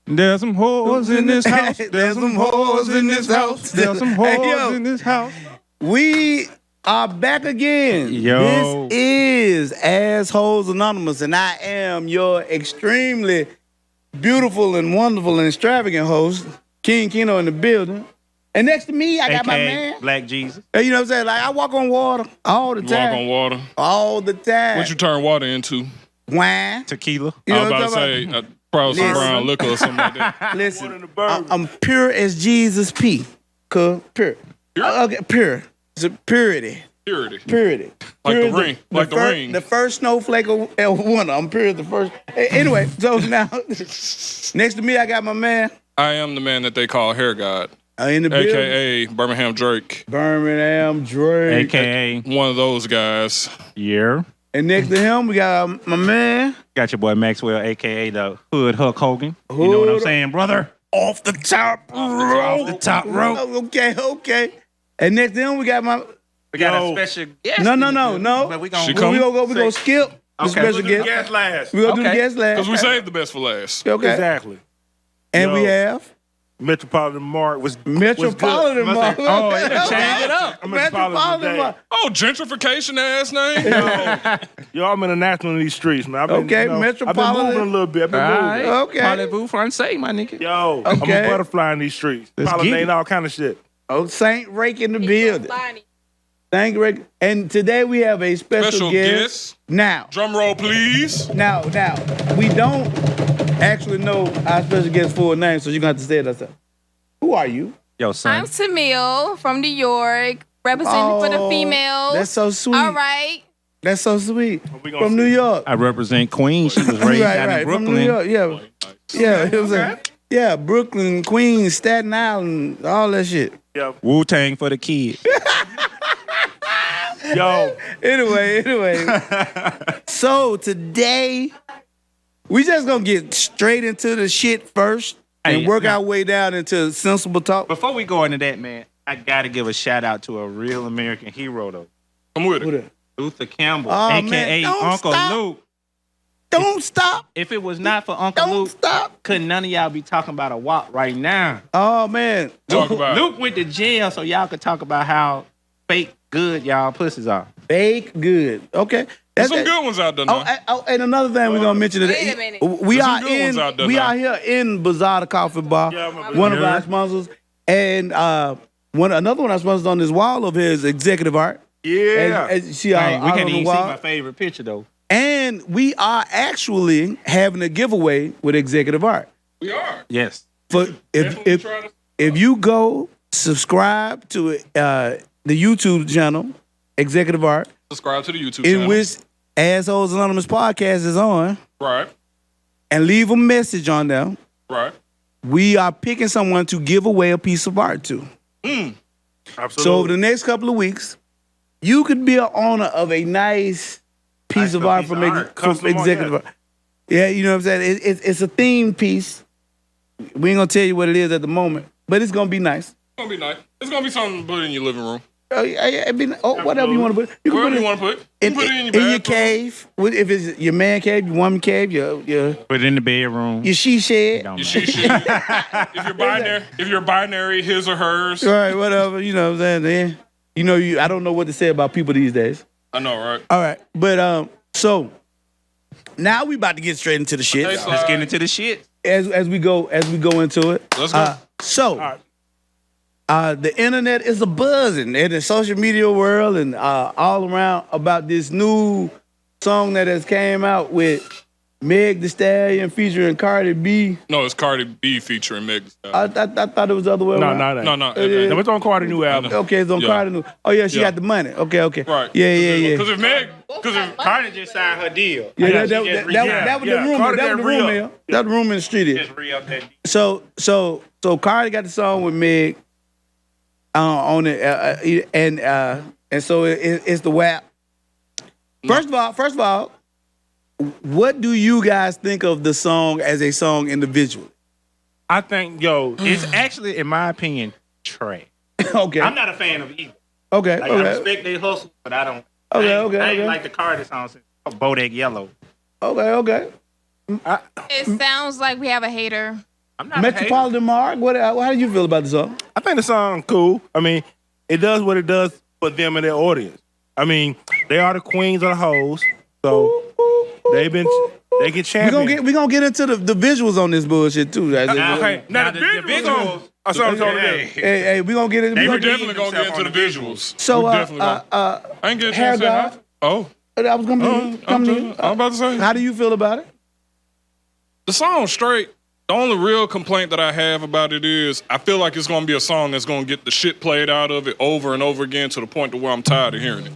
There's some hoes in this house. There's some hoes in this house. There's some hoes in this house. We are back again. Yo. This is Assholes Anonymous, and I am your extremely beautiful and wonderful and extravagant host, King Keno in the building. And next to me, I got my man. Black Jesus. You know what I'm saying? Like, I walk on water all the time. Walk on water. All the time. What you turn water into? Wine. Tequila. You I know was what about to I'm say, probably some Listen. brown liquor or something like that. Listen, I'm pure as Jesus P. Pure. Pure? Okay, pure. It's a purity. Purity. Purity. Like Pure the ring. Like the ring. The first snowflake of winter. I'm pure as the first. Anyway, so now, next to me, I got my man. I am the man that they call Hair God, In the building. a.k.a. Birmingham Drake. Birmingham Drake. AKA. One of those guys. Yeah. And next to him, we got my man. Got your boy Maxwell, AKA the Hood Hulk Hogan. You know what I'm saying, brother? Off the top rope. Off the top rope. Okay. And next to him, we got my... We got a special guest. No. But we She gonna come? We gonna skip the special guest. Guess last. We gonna do the Okay. guest last. Because we saved the best for last. Okay. Exactly. And Yo. we have Metropolitan Mark was Metropolitan was Mark. Oh, yeah, change it up. Metropolitan Mark. Oh, gentrification ass name? Yo, I'm international in these streets, man. I've been, Okay, I've been Metropolitan. moving a little bit. I've been All moving. right. Okay. Parlez-vous français, my nigga. Yo, I'm Okay. a butterfly in these streets. Let's get Pollinating it. all kind of shit. Oh, Saint Rake in the building. Saint Rake. And today we have a special Special guest. guest. Now, Drum roll, please. we don't actually know our special guest's full name, so you're gonna have to say it yourself. Who are you? Yo, son. I'm Tamil from New York, representing for the females. That's so sweet. All right. That's so sweet. we gonna From New see? York. I represent Queens. She was raised down in From Brooklyn. New York. Yeah. It was yeah, Brooklyn, Queens, Staten Island, all that shit. Yeah. Wu-Tang for the kids. Yo, Anyway. So today, we just gonna get straight into the shit first and Hey, work now- our way down into sensible talk. Before we go into that, man, I gotta give a shout out to a real American hero though. I'm with Who it. that? Luther Campbell, Oh, aka man, don't Uncle stop. Luke. Don't stop. If it was not for Uncle Don't Luke, stop. couldn't none of y'all be talking about a WAP right now. Oh man. Talk about Luke went to jail so y'all could talk about how fake good y'all pussies are. Bake good. Okay. There's some good ones out there now. And another thing we're gonna mention Wait a today. minute. We There's are some good ones out there now. here in Bazaar the Coffee Bar, Yeah, I'm a one of believer. our sponsors, and another one of our sponsors on this wall of his executive art. yeah. As see Hey, out we on can't the even see wall. my favorite picture though. And we are actually having a giveaway with executive art. We are. Yes. For Definitely if try to- if you go subscribe to the YouTube channel, Executive Art, Subscribe to the YouTube in channel. which Assholes Anonymous podcast is on, Right. and leave a message on there. Right. We are picking someone to give away a piece of art to. Absolutely. So over the next couple of weeks, you could be an owner of a nice piece of art from Custom art, Executive yeah. Art. Yeah, you know what I'm saying? It's a themed piece. We ain't gonna tell you what it is at the moment, but it's gonna be nice. It's gonna be nice. It's gonna be something to put in your living room. Whatever you want to put. You can Wherever put you it want to put. You in, can put it in your in your bathroom. cave. If it's your man cave, your woman cave, your Put it in the bedroom. she shed. Don't You matter. should. If you're binary, his or hers. Right, whatever. You know what I'm saying? Then I don't know what to say about people these days. I know, right? All right, but so now we about to get straight into the shit. Okay, so- Let's get into the shit. As we go into it. Let's go. So, right. the internet is a buzzing in the social media world and all around about this new song that has came out with Meg Thee Stallion featuring Cardi B. No, it's Cardi B featuring Meg Thee I Stallion. thought it was the other way No, around. no, No, no. no. No, it's on Cardi new album. Okay, it's on Yeah. Cardi new. Oh yeah, she Yeah. got the money. Okay. Right. Yeah. Because if Cardi just signed her deal. Yeah, Yeah, that was the rumor. Cardi That was got the re-up. rumor. That was the rumor in the street. Just re-up that. So Cardi got the song with Meg on it, and so it's the WAP. First of all, what do you guys think of the song as a song individually? I think, It's actually, in my opinion, trash. Okay, I'm not a fan of either. okay, Like, I okay, respect their hustle, but I don't. Okay, I ain't, okay, I ain't okay. like the Cardi song since Bodak Yellow. okay. It sounds like we have a hater. I'm not Metropolitan Mark, how do you feel about the song? I think the song cool. I mean, it does what it does for them and their audience. I mean, they are the queens of the hoes, so they get champions. We gonna get into the visuals on this bullshit too. Okay, now the visuals. Hey, we gonna get it. We're definitely gonna get into the visuals. So, I ain't get a chance to say hi. Oh, I was coming to you. I'm about to say. How do you feel about it? The song straight. The only real complaint that I have about it is I feel like it's gonna be a song that's gonna get the shit played out of it over and over again to the point to where I'm tired of hearing it.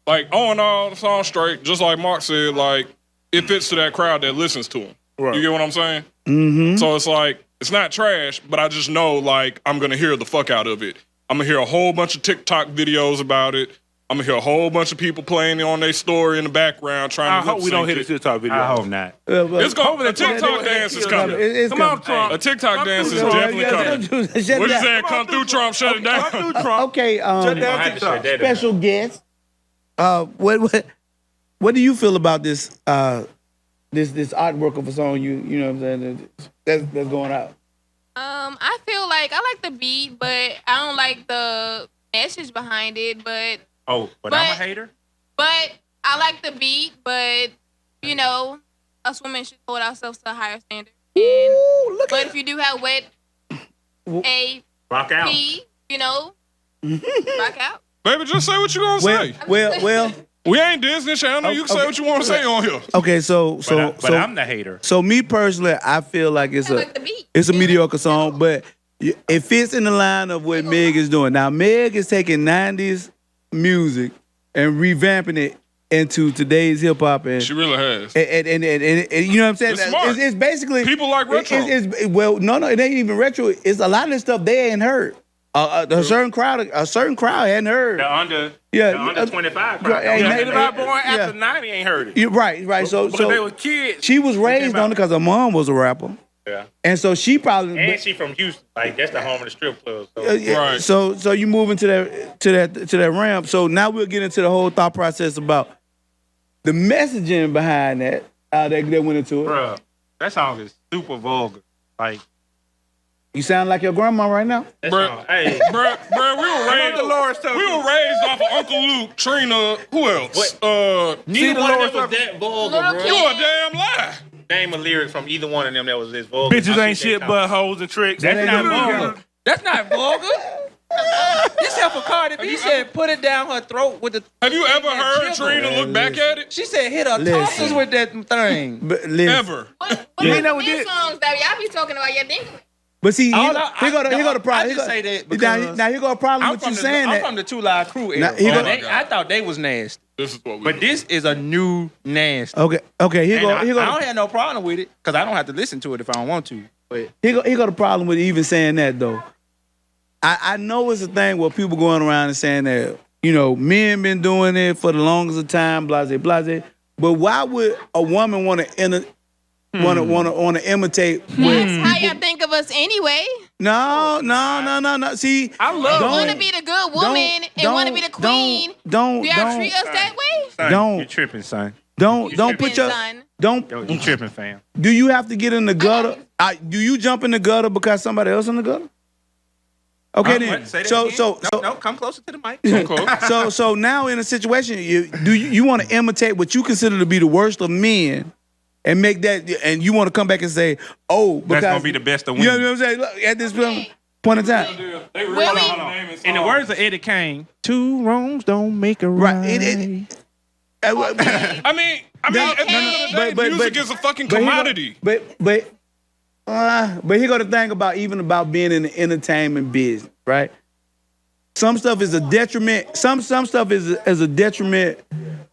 Like, all in all, the song straight, just like Mark said, like, it fits to that crowd that listens to him. Right. You get what I'm saying? Mm-hmm. So it's like, it's not trash, but I just know, like, I'm gonna hear the fuck out of it. I'm gonna hear a whole bunch of TikTok videos about it. I'm gonna hear a whole bunch of people playing on their story in the background trying to I hope we don't hit a TikTok video. I hope not. It's going. A TikTok dance is coming. Come on, Trump. A TicTok dance is definitely coming. What you saying? Come through, Trump. Shut it down. Come through, Trump. Okay, Shut down TikTok. special guest. What do you feel about this this artwork of a song? You know what I'm saying? That's going out. I feel like I like the beat, but I don't like the message behind it. But I'm a hater. But I like the beat. But you know, us women should hold ourselves to a higher standard. But if you do have W.A.P, rock out. You know, rock out. Baby, just say what you gonna say. Well. We ain't Disney Channel. You can say what you want to say on here. Okay, so I'm the hater. So me personally, I feel like it's a mediocre song, but it fits in the line of what Meg is doing. Now Meg is taking 90s music and revamping it into today's hip hop, and she really has. And you know what I'm saying? It's smart. It's basically people like retro. No, it ain't even retro. It's a lot of this stuff they ain't heard. A certain crowd hadn't heard. The under 25 crowd. Born after 90 ain't heard it. You're right. So they were kids. She was raised on it because her mom was a rapper. Yeah. And so she probably and she from Houston. Like that's the home of the strip club. So. Right. So you move into that ramp. So now we'll get into the whole thought process about the messaging behind that. That went into it. Bruh, that song is super vulgar. Like. You sound like your grandma right now. Bruh, we were raised off of Uncle Luke, Trina, who else? Neither one of them was that vulgar, bro. You a damn lie. Name a lyric from either one of them that was this vulgar. Bitches ain't shit but hoes and tricks. That's not vulgar. That's not vulgar. This help for Cardi B said put it down her throat with the. Have you ever heard Trina look back at it? She said hit her tosses with that thing. Ever. What songs that y'all be talking about? You think? But see, here go the problem. I just say that because now here go a problem with you saying that. I'm from the 2 Live Crew era. I thought they was nasty. This is what we But this is a new nasty. Okay. Here go. I don't have no problem with it because I don't have to listen to it if I don't want to. But here go the problem with even saying that though. I know it's a thing where people going around and saying that men been doing it for the longest of time, blase. But why would a woman want to want to imitate? That's how y'all think of us anyway. No. See, I love. Want to be the good woman and want to be the queen. Don't y'all treat us that way? Son, you're tripping, son. Don't put your son. You tripping, fam. Do you have to get in the gutter? Do you jump in the gutter because somebody else in the gutter? Okay, then. No, come closer to the mic. So now in a situation, you want to imitate what you consider to be the worst of men, and make that, and you want to come back and say, because that's gonna be the best of women. You know what I'm saying? Look, at this point in time, in the words of Eddie Kane, 2 wrongs don't make a right. I mean, at the end of the day, music is a fucking commodity. But here go the thing about being in the entertainment business, right? Some stuff is a detriment. Some stuff is a detriment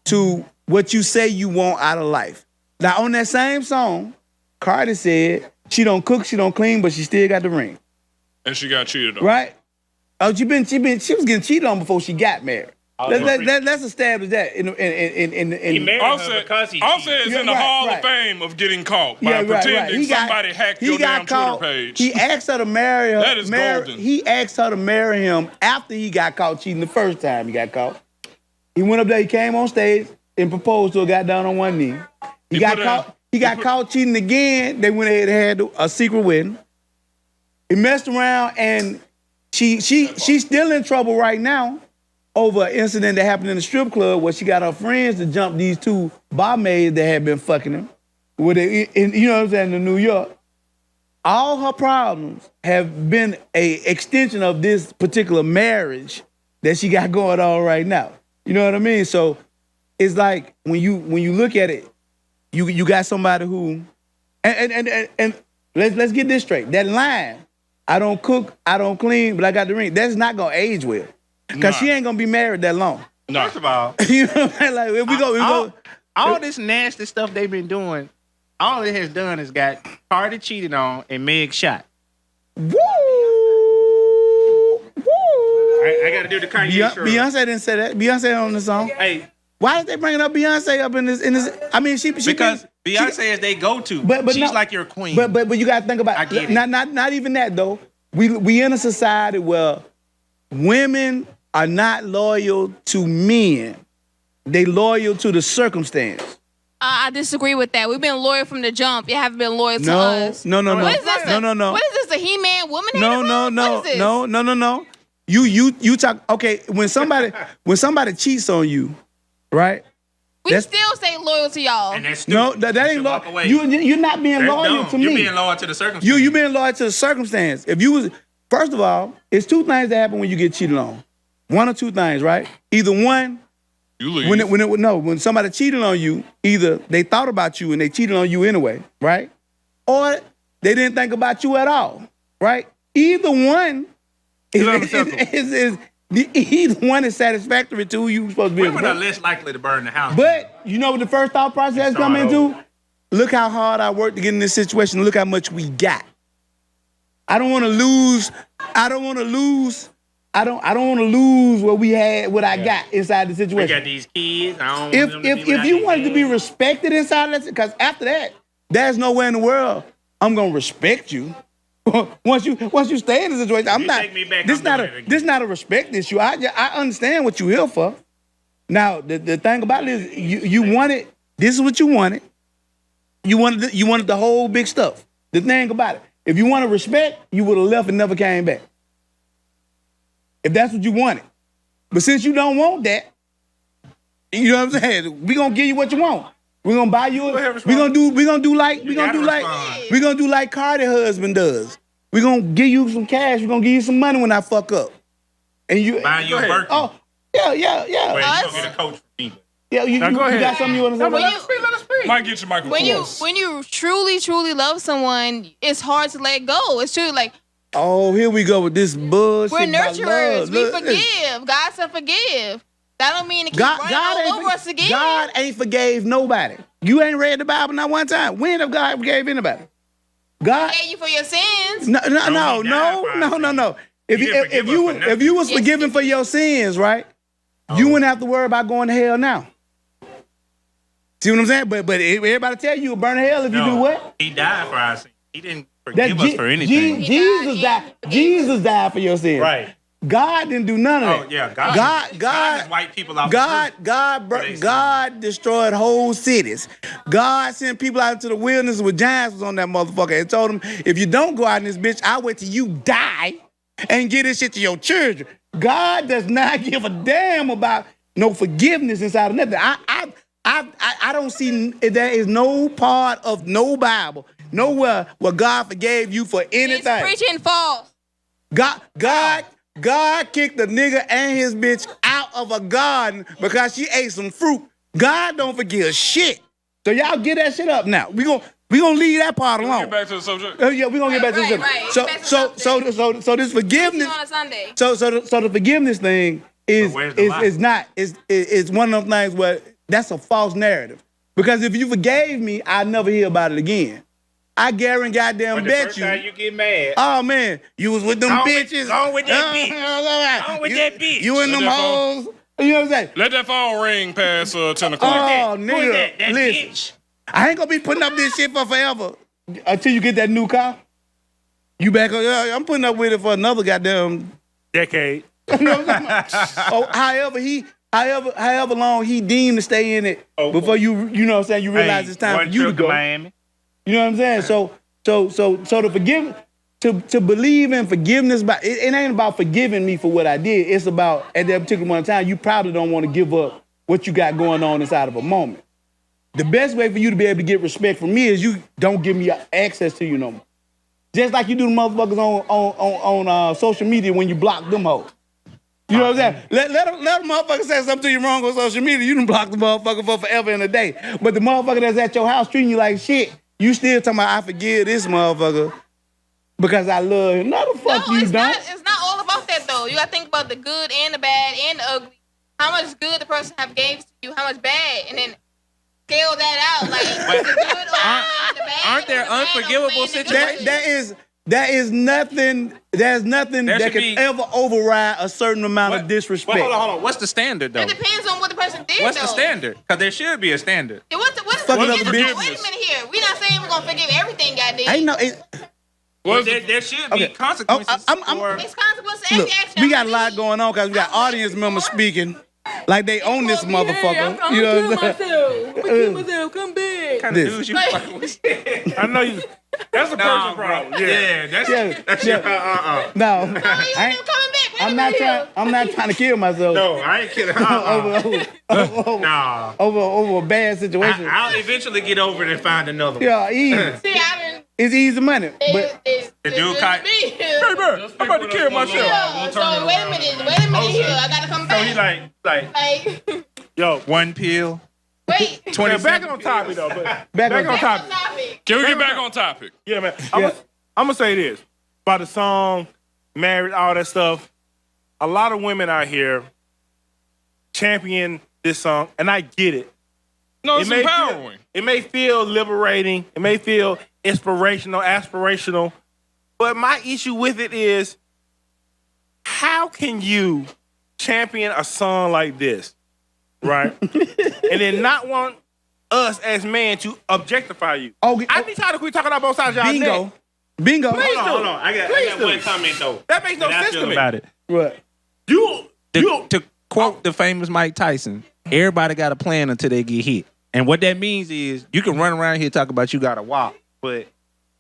to what you say you want out of life. Now on that same song, Cardi said she don't cook, she don't clean, but she still got the ring. And she got cheated on. Right? Oh, she was getting cheated on before she got married. Let's establish that. He married her because he cheated. Offset is in the Hall of Fame of getting caught by pretending somebody hacked your damn Twitter page. He asked her to marry her. That is golden. He asked her to marry him after he got caught cheating the first time he got caught. He went up there, he came on stage and proposed to her, got down on one knee. He got caught cheating again. They went ahead and had a secret wedding. He messed around, and she's still in trouble right now over an incident that happened in the strip club where she got her friends to jump these two barmaids that had been fucking him. You know what I'm saying, in New York. All her problems have been a extension of this particular marriage that she got going on right now. You know what I mean? So it's like when you look at it, you got somebody who and let's get this straight. That line, I don't cook, I don't clean, but I got the ring. That's not gonna age well, cause she ain't gonna be married that long. First of all, You know what I'm saying? Like if we go. all this nasty stuff they've been doing, all it has done is got Cardi cheated on and Meg shot. Woo! I got to do the Kanye shirt. Beyonce didn't say that. Beyonce on the song. Hey, Why did they bring up Beyonce up in this? I mean, she because Beyonce is they go to. But She's no, like your queen. But you got to think about. I get it. Not even that though. We in a society where women are not loyal to men. They loyal to the circumstance. I disagree with that. We've been loyal from the jump. You haven't been loyal to us. No. What is this? No. What is this? A He-Man woman? No. You talk. Okay, when somebody cheats on you, right? We still stay loyal to y'all. And that's stupid. No, that ain't walk loyal. away. You're not being That's loyal dumb. to me. You're being loyal to the circumstance. You being loyal to the circumstance. If you was, first of all, it's two things that happen when you get cheated on. One or two things, right? Either one, You leave. when somebody cheated on you, either they thought about you and they cheated on you anyway, right? Or they didn't think about you at all, right? Either one either one is satisfactory to who you supposed to be. Women are less likely to burn the house. But you know what the first thought process come into? Look how hard I worked to get in this situation. Look how much we got. I don't want to lose what we had, what I got inside the we situation. got these kids. I don't want them to be If without you these wanted to be kids. respected inside that, because after that, there's nowhere in the world I'm gonna respect you. once you stay in the situation, I'm You not. take me back, This I'm not doing a it again. this not a respect issue. I understand what you here for. Now the thing about it is you wanted. This is what you wanted. You wanted the whole big stuff. The thing about it, if you wanted respect, you would have left and never came back. If that's what you wanted. But since you don't want that, you know what I'm saying? We gonna give you what you want. We're gonna buy you. We're gonna do like Cardi husband does. We're gonna give you some cash. We're gonna give you some money when I fuck up. And you Buying you a Birkin. Oh, yeah. Wait, you Us? gonna get a coach from me. Yeah, you go ahead. got something you want to say? When about you- Let us speak. Might get your microphone. When you truly love someone, it's hard to let go. It's true. Like, Oh, here we go with this bullshit. we're about nurturers. love. We Look, forgive. God said forgive. That don't mean to keep God running all over us again. God ain't forgave nobody. You ain't read the Bible not one time. When have God forgave anybody? God. He gave you for your sins. No. he died for our sins. If He didn't forgive us for nothing. you was Yes, forgiven he for did. your sins, right? You wouldn't have to worry about going to hell now. See what I'm saying? But everybody tell you burn to hell if you do what? He died for our sins. He didn't That forgive us for anything. He Jesus died, died. yeah. Jesus died for your sins. Right. God didn't do none of Oh that. yeah, God. God just wiped people out. the earth. God destroyed whole cities. God sent people out into the wilderness with giants was on that motherfucker and told them, if you don't go out in this bitch, I'll wait till you die and give this shit to your children. God does not give a damn about no forgiveness inside of nothing. I don't see, there is no part of no Bible, nowhere where God forgave you for He's anything. preaching false. God kicked the nigga and his bitch out of a garden because she ate some fruit. God don't forgive shit. So y'all get that shit up now. We gonna leave that part alone. Get back to the subject. Yeah, we gonna get back to the Right. subject. Get back to the So this forgiveness. On a Sunday. So the forgiveness thing is But where's the lie? is one of those things where that's a false narrative. Because if you forgave me, I'd never hear about it again. I guarantee goddamn But the bet first you. time you get mad. Oh man, you was with them Go with- bitches. go with that bitch. Go Go with that bitch. You in Let them that hoes. You know what I'm saying? Let that phone ring past 10 o'clock. Oh, Who is nigga, that? That listen. bitch. I ain't gonna be putting up this shit for forever until you get that new car. You back on? Yeah, I'm putting up with it for another goddamn. Decade. You know what I'm talking about? Oh, however long he deemed to stay in it before you know what I'm saying, you realize it's time for you to go. Miami. You know what I'm saying? So the to believe in forgiveness, but it ain't about forgiving me for what I did. It's about at that particular moment in time, you probably don't want to give up what you got going on inside of a moment. The best way for you to be able to get respect from me is you don't give me access to you no more. Just like you do the motherfuckers on social media when you block them hoes. You know what I'm saying? Let a motherfucker say something to you wrong on social media, you done block the motherfucker for forever and a day. But the motherfucker that's at your house treating you like shit, you still talking about I forgive this motherfucker because I love him. No, the fuck you don't. It's not all about that though. You gotta think about the good and the bad and the ugly. How much good the person have gave to you, how much bad, and then scale that out. Like the good or the bad. Aren't there unforgivable situations? That is nothing. There's nothing that can ever override a certain amount of disrespect. Well, hold on. What's the standard though? It depends on what the person did. What's though. the standard? Because there should be a standard. Yeah, what is Fucking the up forgiveness? a bitch. Wait a minute here. We're not saying we're gonna forgive everything, goddamn. Ain't no. Well, there should be consequences for. It's consequences to Look, every action. we got a lot going on because we got audience members speaking like they own this motherfucker. I'm You know gonna what I'm kill saying? myself. I'm gonna kill myself. Come back. Kind of dudes you fucking with. I know you. That's a personal bro. problem. Yeah, that's Yeah. your No, No, you I ain't ain't- coming back. Wait a I'm not minute trying. here. I'm not trying to kill myself No, I ain't kidding. Nah. over a bad situation. I'll eventually get over it and find another one. Yeah, easy. See, I done. It's easy money, but The dude caught. Me. I'm about to kill myself. Yeah, so wait a minute here. I gotta come So back. he like Yo, one pill. wait. 20 back on topic though. But back back on on topic. Topic. Can we get back on topic? Yeah, man. Yeah. I'm gonna say this about the song, married, all that stuff. A lot of women out here champion this song, and I get it. No, it's may empowering. It may feel liberating. It may feel inspirational, aspirational. But my issue with it is, how can you champion a song like this, right? And then not want us as men to objectify you. Okay. I be tired of quit talking about both sides of y'all neck. Bingo. Please Hold on. I Please got do. one comment though. That makes no that I sense feel to me. about it. What? You To quote the famous Mike Tyson, everybody got a plan until they get hit. And what that means is you can run around here talk about you got a WAP, but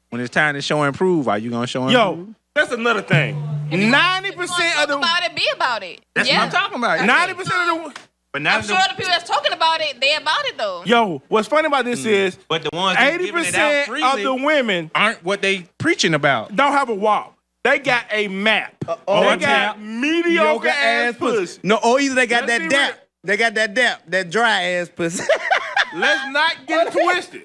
when it's time to show and prove, are you gonna show and prove? Yo, that's another thing. 90% of Talk the about it, be about it. That's yeah. what I'm talking about. 90% of the But not I'm sure the people that's talking about it, they about it though. yo, what's funny about this is But the ones that's giving it out 80% freely of the women aren't what they preaching about. don't have a WAP. They got a map. They got tap. mediocre ass pussy. No, or either they got Let's that be dap. They got that dap, that dry ass pussy. Let's not get it twisted.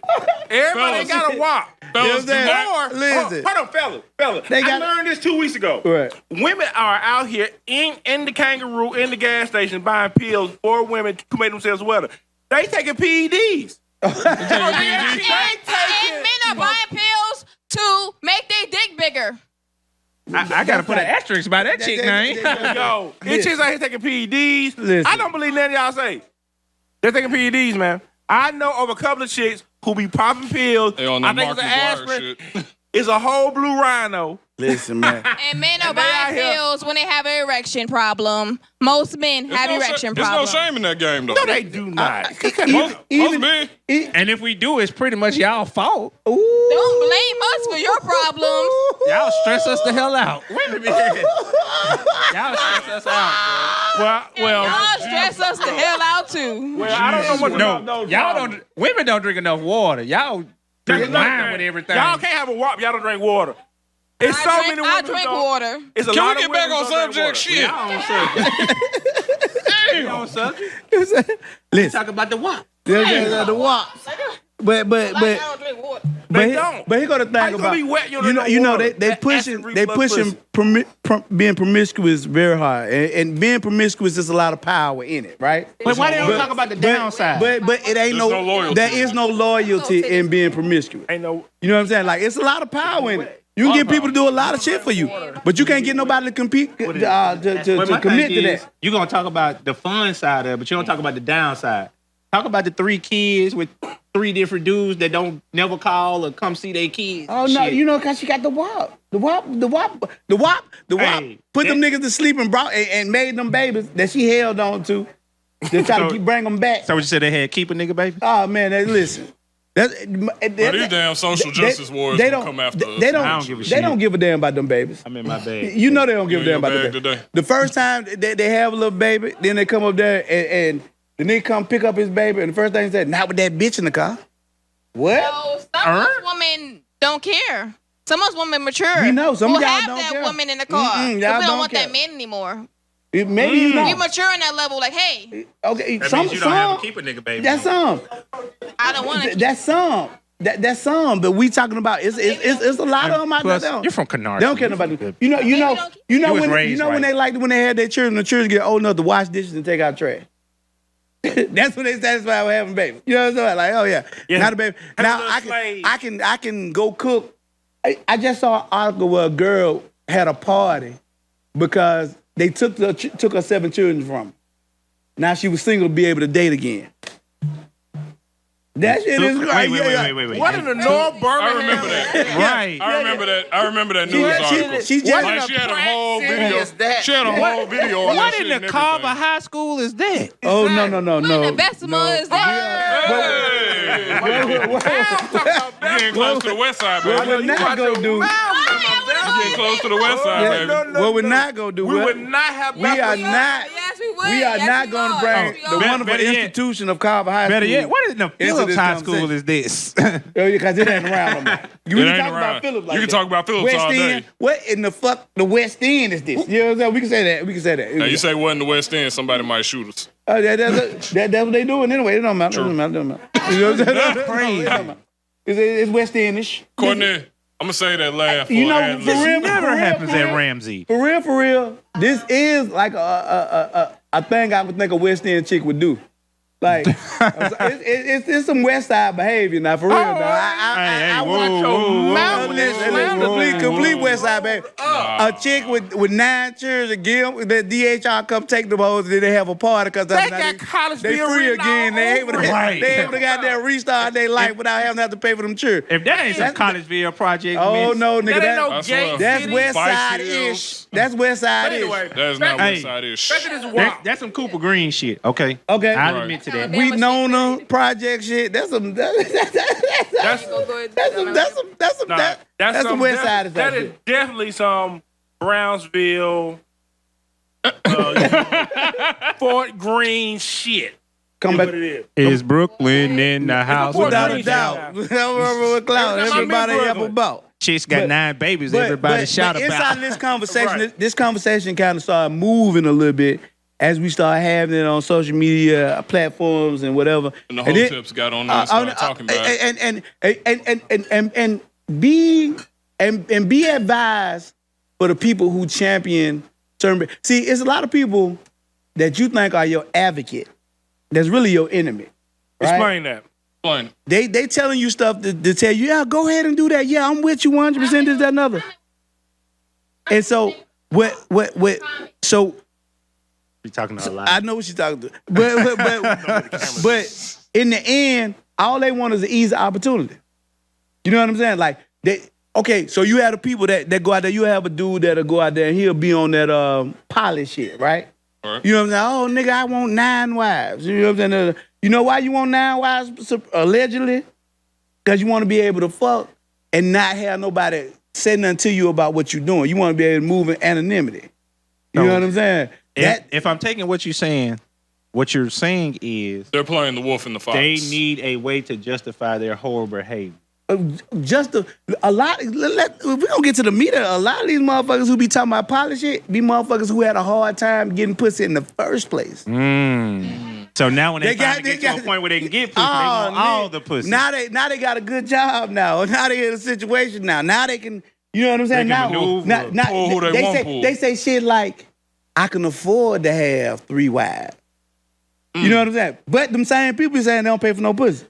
Everybody Fellas. got a WAP. Fellas, do not. Listen. Hold on, fellas. They I got- learned this 2 weeks ago. Right. Women are out here in the kangaroo, in the gas station, buying pills for women to make themselves wetter. They taking PEDs. And men are buying pills to make their dick bigger. I gotta put an asterisk by that chick name. Yo, these chicks out here taking PEDs. Listen. I don't believe none of y'all say. They're taking PEDs, man. I know of a couple of chicks who be popping pills. They on I that think it's an Marcus Wire aspirin. shit. It's a whole blue rhino. Listen, man. And men are And they out buying here- pills when they have an erection problem. Most men have erection There's no problems. shame in that game, though. No, they do not. Most men. And if we do, it's pretty much y'all fault. Don't blame us for your problems. Y'all stress us the hell out. Wait a minute. Y'all stress us out. well, Y'all stress us the hell out too. well, I don't know much about No, those y'all problems. don't. Women don't drink enough water. Y'all drink That's another wine thing. with everything. Y'all can't have a WAP. Y'all don't drink water. It's so many women I who drink don't. water. It's a Can lot we of get back women on who don't drink subject? water. Shit. Damn. Listen. Talk about the WAP. The WAPs. But I don't drink water. They don't. But here go the thing How you gonna about be wet, you don't you know drink you know water? they That pushing acid they reflux pushing being promiscuous very hard and being promiscuous is a lot of power in it, right? But why they don't But- talk about the downside? But it ain't There's no loyalty. there is no loyalty in being promiscuous. Ain't no. You know what I'm saying? Like it's a lot of power in it. You can get people to do a lot of shit for you, but you can't get nobody to compete to commit to that. You're gonna talk about the fun side of it, but you don't talk about the downside. Talk about the 3 kids with 3 different dudes that don't never call or come see their kids. Oh no, Shit. you know, cause she got the WAP. The WAP Hey, put them niggas to sleep and brought and made them babies that she held on to try to bring them back. So you said they had keep a nigga baby? Oh man, listen. But these damn social justice wars they gonna don't come after us. They I don't give a They shit. don't give a damn about them babies. I'm in my bag. You know they don't give a You damn in your about them bag babies. today? The first time they have a little baby, then they come up there and the nigga come pick up his baby, and the first thing he said, "Not with that bitch in the car." What? So some of us women don't care. Some of us women mature. We know. Some of we'll y'all have don't that care. woman in the car. Mm-mm, 'Cause y'all we don't don't want care. that man anymore. Maybe you know. We mature in that level. Like, hey, Okay, That some means you don't have to keep a nigga baby. That's some. I don't want to. That's some. That's some. But we talking about it's a lot of them out Plus, there. you're from Canard. They don't care about it. You know was when raised when right. they like when they had their children, the children get old enough to wash dishes and take out trash. That's when they satisfied with having babies. You know what I'm saying? Like, oh yeah, not a baby. Now I can go cook. I just saw an article where a girl had a party because they took her 7 children from her. Now she was single to be able to date again. That shit is crazy. Wait. What in the North I Birmingham? remember that. Right. I remember that news article. She just Like she had a whole video. She had a whole video on that What shit in and the Carver everything. High School is that? oh no. The Bessemer is Hey! You getting close to the west side, What baby. we're not gonna do? You getting close to the west side, baby. What we're not gonna do? We would not have. We are not. Yes, we would. We are Yes, not we going to would. bring Yes, we the would. wonderful Better yet. institution of Carver High School. Better yet, what in the Phillips this High School conversation. is this? Because it ain't around no more. You It can ain't talk around. about Phillips like You can that. talk about Phillips West all day. End. What in the fuck the West End is this? You know what I'm saying? We can say that. We can say that. Now you say what in the West End, somebody might shoot us. That's what they doing anyway. It don't matter. It don't matter. You know what I'm saying? Crazy. It don't matter. It's West Endish. Courtney, I'm gonna say that laugh. You for know, ad for lib. real, Never happens at Ramsey. For real, this is like a thing I would think a West End chick would do. Like, it's some West Side behavior now, for real. I want complete West Side behavior. A chick with 9 chairs of Gil, the DHR come take them hoes, and then they have a party because They got Collegeville they free written again. all They able to Right. they able to goddamn restart their life without having to have to pay for them chairs. If that ain't some Collegeville project, Oh no, nigga, That ain't no I gay swear. that's city. West Spice Side ish. Hills. That's West Side ish. Anyway, That's not Hey. West Side ish. back to this That, WAP. that's some Cooper Green shit. Okay. Okay. I'll Right. admit to that. We Nona project shit. That's some. That's some West Side of That that is shit. definitely some Brownsville, Fort Greene shit. Come That's back. what it is. Is Brooklyn in the house? Without a Green doubt. shit. With cloud. Every time I'm in Everybody Brooklyn. ever about. Chicks got But- 9 babies. Everybody shout but about. inside this conversation, Right. this conversation kind of started moving a little bit as we started having it on social media platforms and whatever. And the whole then- tips got on there and started talking about it. and be advised for the people who champion certain. See, it's a lot of people that you think are your advocate that's really your enemy. Right? Explain that. Explain. They telling you stuff to tell you, yeah, go ahead and do that. Yeah, I'm with you 100%. This, that, and other. And so so We talking a lot. I know what she's talking to, but in the end, all they want is an easy opportunity. You know what I'm saying? Like so you have the people that go out there. You have a dude that'll go out there and he'll be on that pilot shit, right? Right. You know what I'm saying? Oh, nigga, I want 9 wives. You know what I'm saying? You know why you want 9 wives allegedly? Because you want to be able to fuck and not have nobody say nothing to you about what you're doing. You want to be able to move in anonymity. You know what I'm saying? If I'm taking what you're saying is They're playing the wolf and the fox. they need a way to justify their horrible behavior. Just a lot. We're gonna get to the meat of it. A lot of these motherfuckers who be talking about polish shit be motherfuckers who had a hard time getting pussy in the first place. So now when they got- finally get they to a got- point where they can get pussy, they Oh, want all nigga. the pussy. Now they got a good job now. Now they in a situation now. Now they can. You know what I'm saying? They can Now, maneuver, pull who they want pull. they say shit like, I can afford to have 3 wives. You know what I'm saying? But them same people saying they don't pay for no pussy.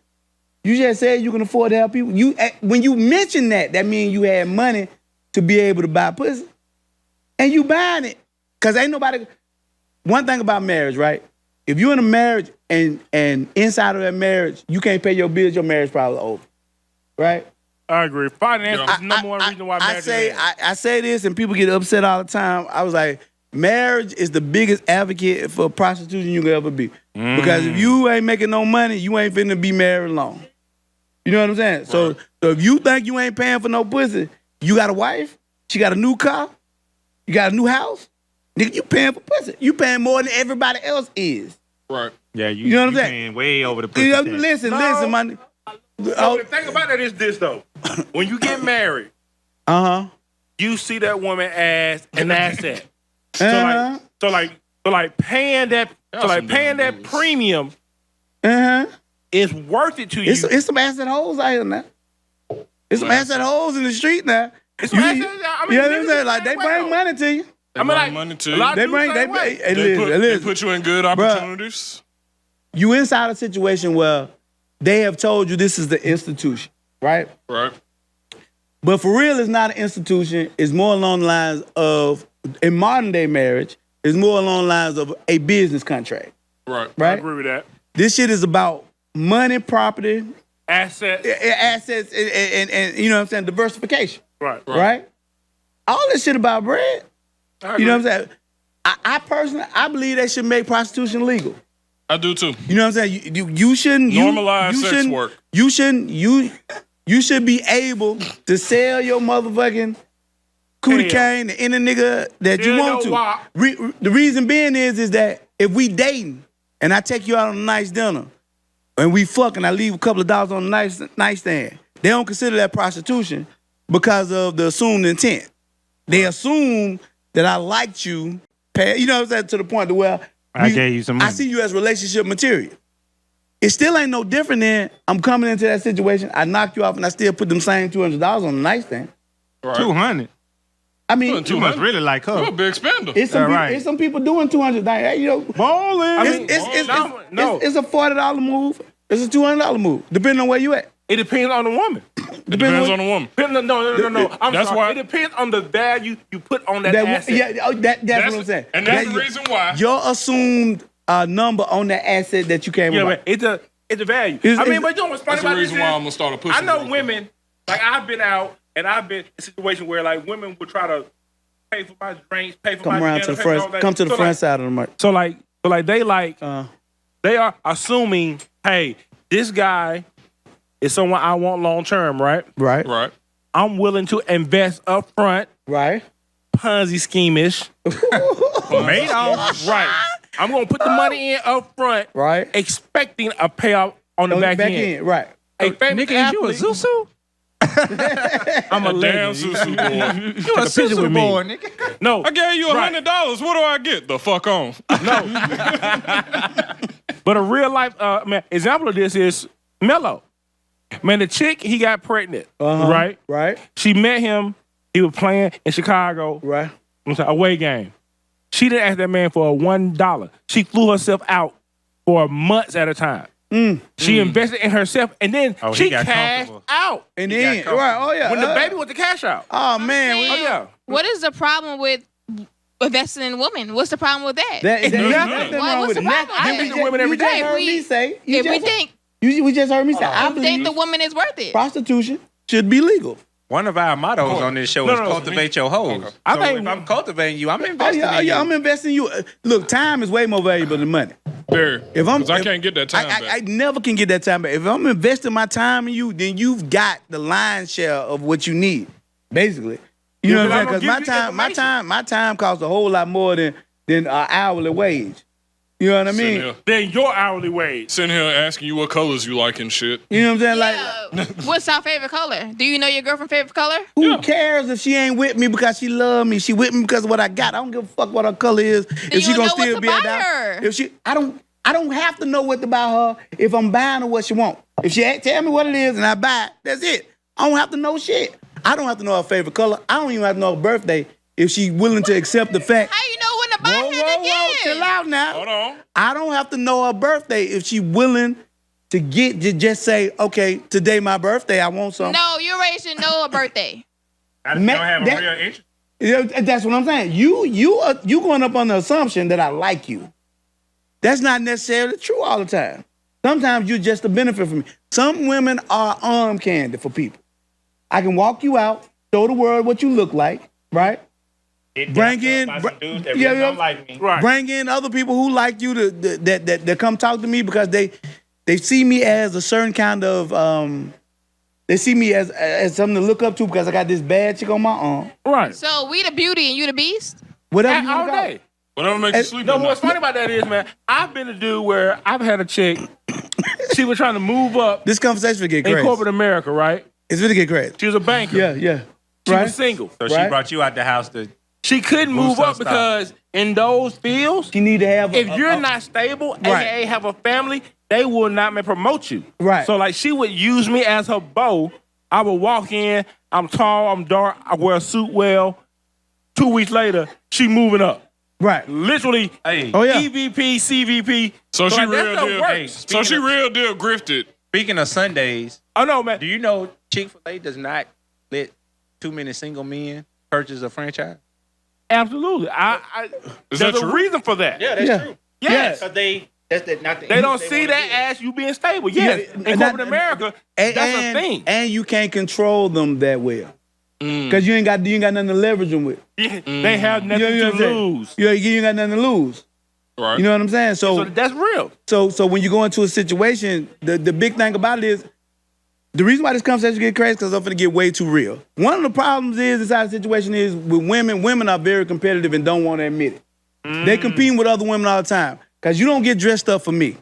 You just said you can afford to have people. When you mention that means you had money to be able to buy pussy. And you buying it. Cause ain't nobody. One thing about marriage, right? If you're in a marriage and inside of that marriage, you can't pay your bills, your marriage probably over. Right? I agree. Finance Yeah. is the number one reason why marriage is I say this and people get upset all the time. I was like, marriage is the biggest advocate for prostitution you can ever be. Because if you ain't making no money, you ain't finna be married long. You know what I'm saying? So if you think you ain't paying for no pussy, you got a wife, she got a new car, you got a new house, nigga, you paying for pussy. You paying more than everybody else is. Right. Yeah, You know what I'm saying? Paying way over the pussy. You know, tax. listen, my. So the thing about that is this though. When you get married, you see that woman as an asset. So like paying that premium is worth it to you. It's some asset hoes out here now. It's some asset hoes in the street now. It's You some know asset- I what mean, I'm niggas saying? the Like they same bring way, money to you. They I mean, bring like, money to a you. lot of They dudes bring same way. hey, They listen. put you in good opportunities. You inside a situation where they have told you this is the institution, right? Right. But for real, it's not an institution. It's more along the lines of, in modern day marriage, it's more along the lines of a business contract, Right. I right? agree with that. This shit is about money, property, Assets. assets, and you know what I'm saying, diversification, Right. All this shit about bread. I You know what agree. I'm saying? I personally, I believe they should make prostitution legal. I do too. You know what I'm saying? You shouldn't Normalize you sex shouldn't, work. You shouldn't you should be able to sell your motherfucking cootie Hell. cane to any nigga that you Hell want no, to. why? The reason being is that if we dating and I take you out on a nice dinner and we fuck and I leave a couple of dollars on the nightstand, they don't consider that prostitution because of the assumed intent. They assume that I liked you, you know what I'm saying, to the point to where I gave you some money. I see you as relationship material. It still ain't no different than I'm coming into that situation, I knock you off and I still put them same $200 on the nightstand. Right. 200. I mean, You must really like her. You're a big spender. it's some, All right. it's some people doing $200. You know, Balling. I mean, it's a $40 move. It's a $200 move, depending on where you at. It depends on the woman. It depends on the woman. No. I'm That's sorry. why- It depends on the value you put on that asset. That's what I'm saying. And that's That- the reason why. Your assumed number on that asset that you came Yeah, with. but it's a value. It's- I mean, it's- but you know what's funny That's the about this reason why I'm is, gonna start a pussy. I know real quick. women, like I've been out and I've been in a situation where like women would try to pay for my drinks, pay for Come my around dinner, to the pay for all front. that. Come to the So, front like, side of the mic. So they are assuming, hey, this guy is someone I want long term, right? Right. Right. I'm willing to invest up front, Right. Ponzi scheme-ish. Made off. Right. I'm gonna put the money in up front, Right. expecting a payoff on the On the back end. Right. A famous Nigga, is you a athlete- Zusu? I'm a Damn legend. Susu boy. You a Take a picture Zusu with me. boy, nigga. No, I gave you Right. $100. What do I get? The fuck on. but a real life man, example of this is Mello. Man, the chick he got pregnant, right? Right. She met him. He was playing in Chicago, Right. away game. She didn't ask that man for $1. She flew herself out for months at a time. She invested in herself, and then Oh, he she got cashed comfortable. out And got then, comfortable. right. Oh yeah. when the baby was the cash out. Oh man. saying- Oh yeah. What is the problem with investing in women? What's the problem with that? There's nothing. nothing wrong What's with the it. problem? I invest in women every You just day. heard me say. You if we just- think we just heard me say. I think believe the woman is worth it. prostitution should be legal. One of our mottos on this show is no, cultivate your hoes. Okay. I So think- if I'm cultivating you, I'm Oh investing yeah, in you. yeah. I'm investing in you. Look, time is way more valuable than money. Very. If I'm, Because I can't get that time I back. never can get that time back. If I'm investing my time in you, then you've got the lion's share of what you need, basically. You know what I'm saying? because Because I'm gonna give you my time costs a whole lot more than an hourly wage. You know what I Sitting mean? here, Then your hourly wage. sitting here asking you what colors you like and shit. You know what I'm saying? Like, Yeah. What's our favorite color? Do you know your girlfriend's favorite color? who cares if she ain't with me because she love me? She with me because of what I got. I don't give a fuck what her color is. If she you gonna know what still to be a buy dime. her. If she, I don't have to know what to buy her if I'm buying her what she want. If she tell me what it is and I buy it, that's it. I don't have to know shit. I don't have to know her favorite color. I don't even have to know her birthday if she's willing to accept the fact. How you know when to buy her to give? Chill out now. Hold on. I don't have to know her birthday if she willing to just say, okay, today my birthday, I want something. No, you already should know her birthday. I don't have a real interest. Yeah, that's what I'm saying. You going up on the assumption that I like you. That's not necessarily true all the time. Sometimes you're just a benefit for me. Some women are arm candy for people. I can walk you out, show the world what you look like, right? Bring in, like me. Right. bring in other people who like you that come talk to me because they see me as a certain kind of They see me as something to look up to because I got this bad chick on my arm. Right. So we the beauty and you the beast? Whatever you All want to day. Whatever makes you sleep. No, at what's night. funny about that is, man, I've been a dude where I've had a chick, she was trying to move up This conversation will get in crazy. corporate America, right? It's really get crazy. She was a banker. Yeah. She Right? was single. So she Right. brought you out the house to. She couldn't move some up stuff. because in those fields, You need to have if you're not stable, Right. aka have a family, they will not promote you. Right. So like she would use me as her beau. I would walk in, I'm tall, I'm dark, I wear a suit well. 2 weeks later, she moving up. Right. Literally Hey, Oh, yeah. EVP, CVP. So she like, that real stuff deal. works. So she real deal grifted. speaking of Sundays, Oh no, man. do you know Chick-fil-A does not let too many single men purchase a franchise? Absolutely. Is There's that a true? reason for that. Yeah, that's Yeah. true. Yes. Because that's not the They don't they see wanna that get. as you being stable. Yes. Yeah, In and corporate that- America, that's a thing. And you can't control them that well. Because you ain't got nothing to leverage them with. Yeah, they have nothing You know to what I'm saying? lose. You ain't got nothing to lose. Right. You know what I'm saying? So that's real. So when you go into a situation, the big thing about it is the reason why this conversation get crazy because I'm finna get way too real. One of the problems is inside the situation is with women are very competitive and don't want to admit it. They competing with other women all the time because you don't get dressed up for me.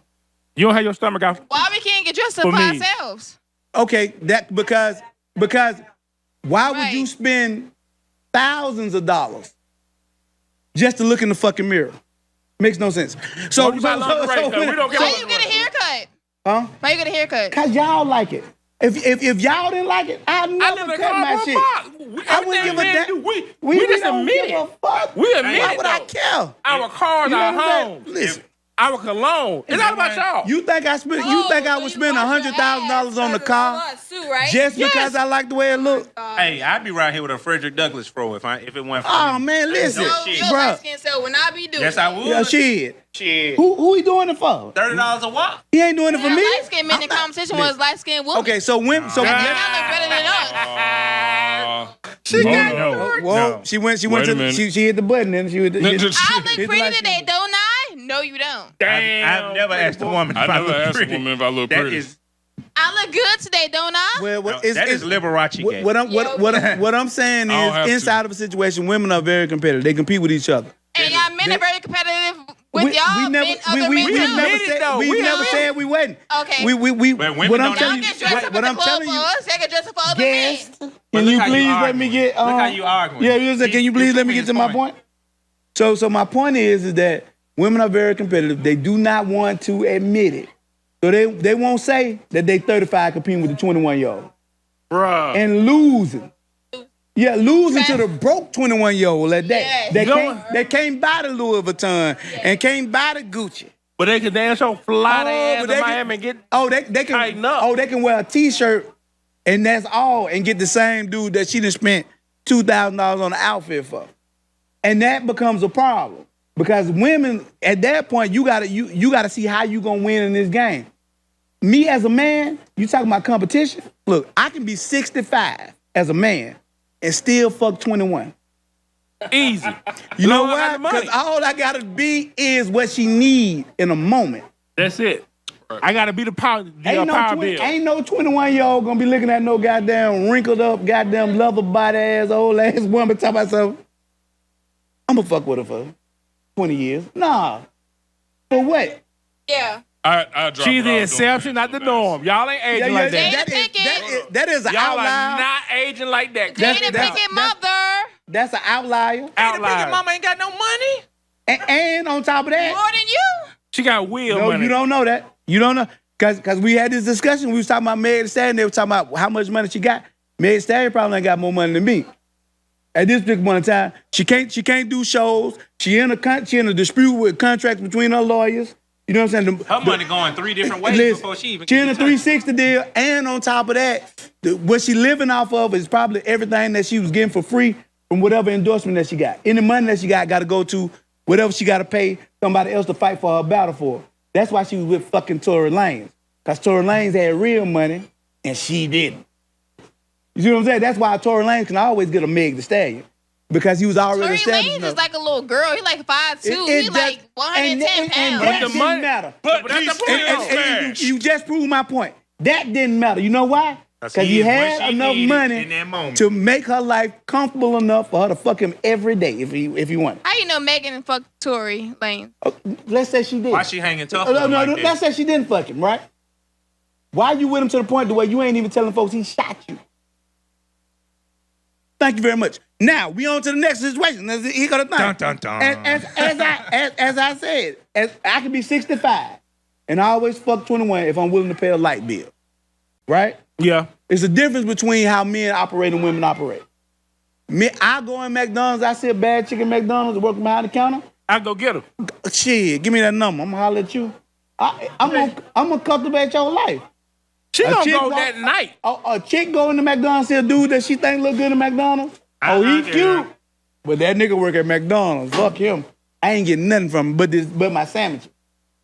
You don't have your stomach out. Why we can't get dressed up For for me. ourselves? Okay, that because why would Right. you spend thousands of dollars just to look in the fucking mirror? Makes no sense. So, you buy lingerie, though? We don't get Why you get a haircut? huh? Why you get a haircut? Cause y'all like it. If y'all didn't like it, I'd I live never in a cut my cardboard shit. box. I wouldn't give a damn. We just don't admit give it. a fuck. We admit Why it, would I though. care? Our cars, You know our what I'm saying? homes, Listen, our cologne. It's not about y'all. you think I spend? You think I would spend $100,000 on the car just because I like the way it look? Hey, I'd be right here with a Frederick Douglass fro if it went for Oh me. man, listen, No Yo, shit. your bro. light skin cell will not be doing. Yes, I would. Yeah, shit. Shit. Who he doing it for? $30 a walk. He ain't doing it for me. Light skin men in competition was light skin women. Okay, so when so Y'all look better than us. She got whoa, she went Wait to a minute. she hit the button and she hit I the, look Hit the pretty light today, skin. don't I? No, you don't. Damn. I've never asked a woman if I I never look asked a pretty. woman if I look That pretty. is I look good today, don't I? well, no, that is Liberace game. what I'm saying I don't have is to. inside of a situation, women are very competitive. They compete with each other. And y'all men are very competitive with y'all. we never, men, other we men never too. admit it, said though. we We never admit said we wasn't. Okay. We But women what I'm don't- telling Y'all you, get dressed up what at the I'm club telling for you. us. They get dressed up for other Yes. men. But Can look you how you please let arguing. me get? Look how you arguing. Yeah, you said, can you please let me get to my point? So my point is that women are very competitive. They do not want to admit it. So they won't say that they 35 competing with the 21-year-old Bruh. and losing. Yeah, losing to the broke 21-year-old at that. Yes. They can't buy the Louis Vuitton and can't buy the Gucci. But they can damn sure fly their ass but to they Miami and get. Oh, they can. Tighten up. Oh, they can wear a T-shirt and that's all, and get the same dude that she done spent $2,000 on the outfit for, and that becomes a problem because women at that point you gotta see how you gonna win in this game. Me as a man, you talking about competition? Look, I can be 65 as a man and still fuck 21. Easy. You know Long as I why? got the money. Because all I gotta be is what she need in a moment. That's it. I gotta be the power bill. Ain't no 21-year-old gonna be looking at no goddamn wrinkled up, goddamn leather body ass, old ass woman talking about something. I'm gonna fuck with her for 20 years. Nah. For what? Yeah. I drop She's it the off exception, not the norm. Y'all ain't aging like that. That is an Y'all outlier. are not aging like that. Jada Pinkett mother. That's an outlier. Outlier. Mama ain't got no money. And on top of that, More than you. She got wheel no, money. you don't know that. You don't know. Cause we had this discussion. We was talking about Meg Thee Stallion. They were talking about how much money she got. Meg Thee Stallion probably ain't got more money than me. At this particular point in time, she can't do shows. She in a dispute with contracts between her lawyers. You know what I'm saying? Her money going 3 different ways Listen, before she even she in a gets touched. 360 deal, and on top of that, what she living off of is probably everything that she was getting for free from whatever endorsement that she got. Any money that she got to go to whatever she got to pay somebody else to fight for her battle for. That's why she was with fucking Tory Lanez. Because Tory Lanez had real money, and she didn't. You see what I'm saying? That's why Tory Lanez can always get a Meg Thee Stallion. Because he was already Tory established. Lanez enough. is like a little girl. He like 5'2". It He like 110 and pounds. that the didn't money- matter. But But that's he's the point. still And smashed. you just proved my point. That didn't matter. You know why? Because he had enough money in that moment. to make her life comfortable enough for her to fuck him every day if he wanted. How you know Megan fucked Tory Lanez? Let's say she did. Why she hanging tough with him like that? Let's say she didn't fuck him, right? Why you with him to the point to where you ain't even telling folks he shot you? Thank you very much. Now, we on to the next situation. He got a thing. Dun, dun, dun. As I said, I could be 65, and I always fuck 21 if I'm willing to pay a light bill, right? Yeah. It's a difference between how men operate and women operate. I go in McDonald's, I see a bad chicken McDonald's working behind the counter. I go get him. Shit, give me that number. I'm gonna holler at you. I'm gonna cultivate your life. She A gonna chick go walk- that night. A chick go into McDonald's, see a dude that she think look good in McDonald's. Oh, he cute. But that nigga work at McDonald's. Fuck him. I ain't getting nothing from him but my sandwich.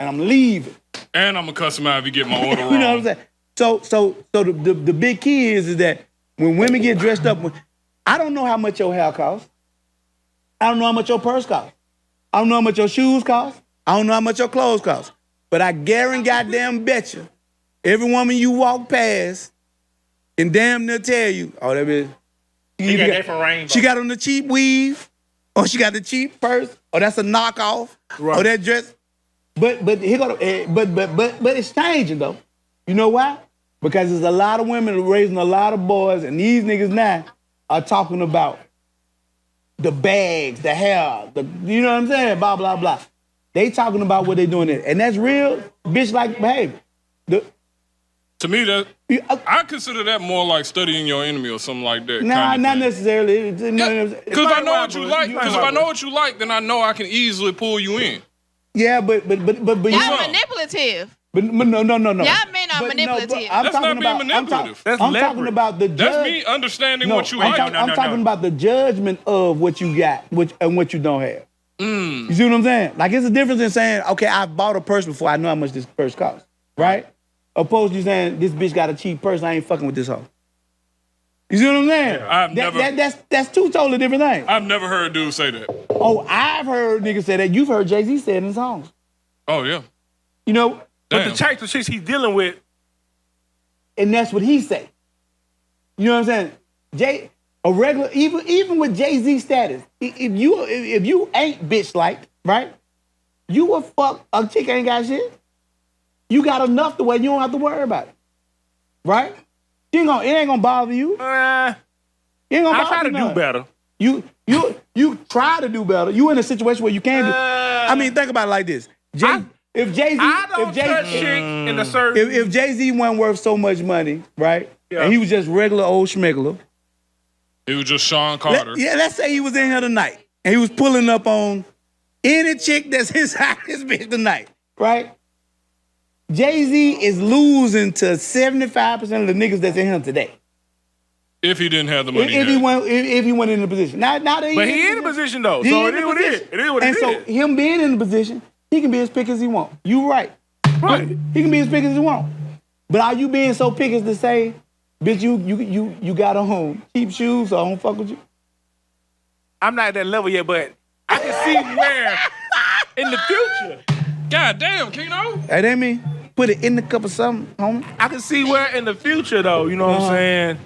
And I'm leaving. And I'm a customer if you get my order wrong. You know what I'm saying? So the big key is that when women get dressed up, I don't know how much your hair costs. I don't know how much your purse costs. I don't know how much your shoes cost. I don't know how much your clothes cost. But I guarantee goddamn bet you, every woman you walk past can damn near tell you, oh, that bitch. She got that from Rainbow. She got on the cheap weave, or she got the cheap purse, or that's a knockoff, or that dress. But here go but it's changing though. You know why? Because there's a lot of women raising a lot of boys, and these niggas now are talking about the bags, the hair, you know what I'm saying? Blah blah blah. They talking about what they doing there, and that's real bitch like behavior. To me, I consider that more like studying your enemy or something like that. Nah, not necessarily. Because if I know what you like, because if I know what you like, then I know I can easily pull you in. Yeah, but Y'all manipulative. But no. Y'all men are manipulative. That's not being manipulative. I'm talking about the judge. That's me understanding what you like. I'm talking about the judgment of what you got and what you don't have. You see what I'm saying? Like, it's a difference in saying, okay, I bought a purse before I know how much this purse costs, right? Opposed to you saying, this bitch got a cheap purse, I ain't fucking with this hoe. You see what I'm saying? That's two totally different things. I've never heard a dude say that. Oh, I've heard niggas say that. You've heard Jay-Z say it in his songs. Oh, yeah. You know? But the types of chicks he's dealing with. And that's what he say. You know what I'm saying? Even with Jay-Z status, if you ain't bitch like, right? You will fuck a chick ain't got shit. You got enough to where you don't have to worry about it. Right? It ain't gonna bother you. I try to do better. You try to do better. You in a situation where you can do. I mean, think about it like this. If Jay-Z wasn't worth so much money, right? Yeah. And he was just regular old schmegler. He was just Sean Carter. Let's say he was in here tonight and he was pulling up on any chick that's inside this bitch tonight, right? Jay-Z is losing to 75% of the niggas that's in here today. If he didn't have the money. If he went in the position. Now that he in the position though. So it is what it is. It is what it is. And so him being in the position, he can be as picky as he want. You right. Right. He can be as picky as he want. But are you being so picky as to say, bitch, you got on cheap shoes, so I don't fuck with you? I'm not at that level yet, but I can see where in the future. God damn, Keno. That ain't me. Put it in the cup of something, homie. I can see where in the future though, you know what I'm saying?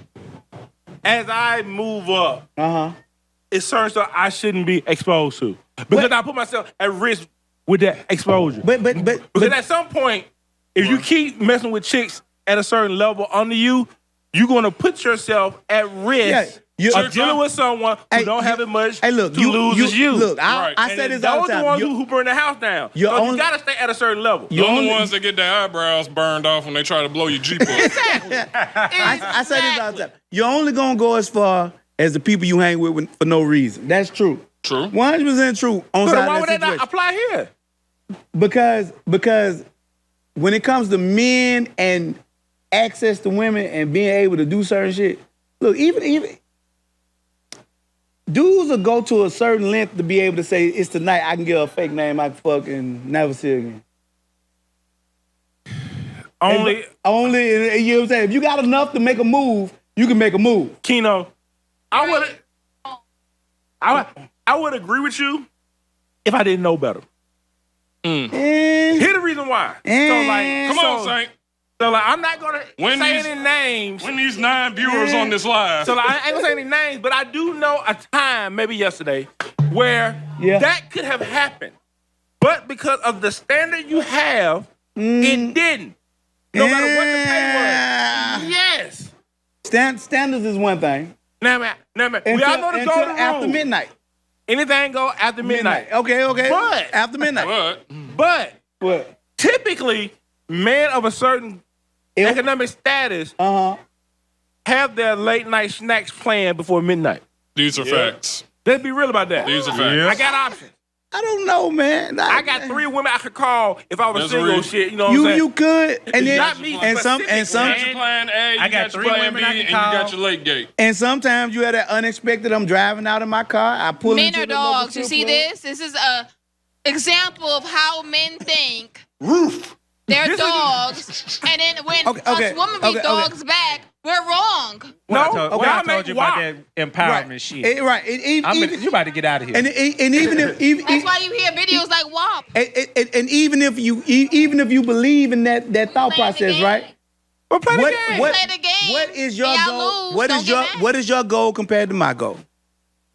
As I move up, it's certain stuff I shouldn't be exposed to. Because I put myself at risk with that exposure. Because at some point, if you keep messing with chicks at a certain level under you, you're gonna put yourself at risk of dealing with someone who don't have as much to lose as you. Look, I say this all the time. Those are the ones who burn the house down. You gotta stay at a certain level. You're the only ones that get their eyebrows burned off when they try to blow your Jeep up. Exactly. I say this all the time. You're only gonna go as far as the people you hang with for no reason. That's true. True. 100% true. Why would that not apply here? Because when it comes to men and access to women and being able to do certain shit, look, even dudes will go to a certain length to be able to say, it's tonight, I can get a fake name I can fuck and never see again. Only, you know what I'm saying? If you got enough to make a move, you can make a move. Keno, I would agree with you if I didn't know better. Here's the reason why. Come on, Saint. So like, I'm not gonna say any names. When these 9 viewers on this live. So like, I ain't gonna say any names, but I do know a time, maybe yesterday, where that could have happened. But because of the standard you have, it didn't. No matter what the pay was. Yes. Standards is one thing. Now, man, we all know the golden rule. After midnight. Anything go after midnight. Okay. But After midnight. But What? typically, men of a certain economic status have their late night snacks planned before midnight. These are facts. Let's be real about that. These are facts. I got options. I don't know, man. I got 3 women I could call if I was That's single. real. Shit, you know what I'm saying? You could, and then Not me, and some You got your plan A, you I got got your 3 plan women B, I can and you call. got your late gate. and sometimes you have that unexpected. I'm driving out in my car. I pull Men into are the local dogs. You strip see club. this? This is a example of how men think. Roof. They're dogs, and then when Okay, us women be dogs back, we're wrong. I told you about that empowerment shit. Right. You about to get out of here. And even if That's why you hear videos like W.A.P. and even if you believe in that thought Play the process, game. right? Well, play the game. Play the game. What is your and y'all goal? lose, don't get mad. What is your goal compared to my goal?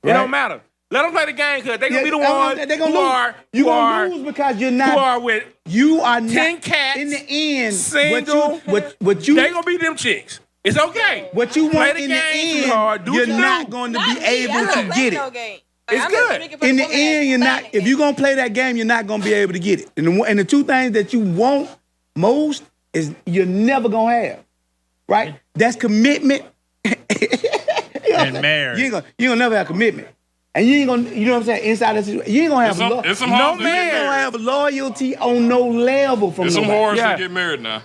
It don't matter. Let them play the game because they're going to be the ones They're gonna lose. who You're are gonna lose because you're who not. are with You are 10 not. cats, In the end, single. what you They going to be them chicks. It's okay. what you Play want the in the game, end, sweetheart. Do you're what you not do. going to be able to get it. It's good. In the end, you're not. If you're gonna play that game, you're not gonna be able to get it. And the 2 things that you want most is you're never gonna have. Right? That's commitment. And marriage. You ain't gonna never have commitment. And you ain't gonna, you know what I'm saying, inside that situation, you ain't gonna have It's some no hoes that man get gonna married. have loyalty on no level from There's some nobody. whores that get married now.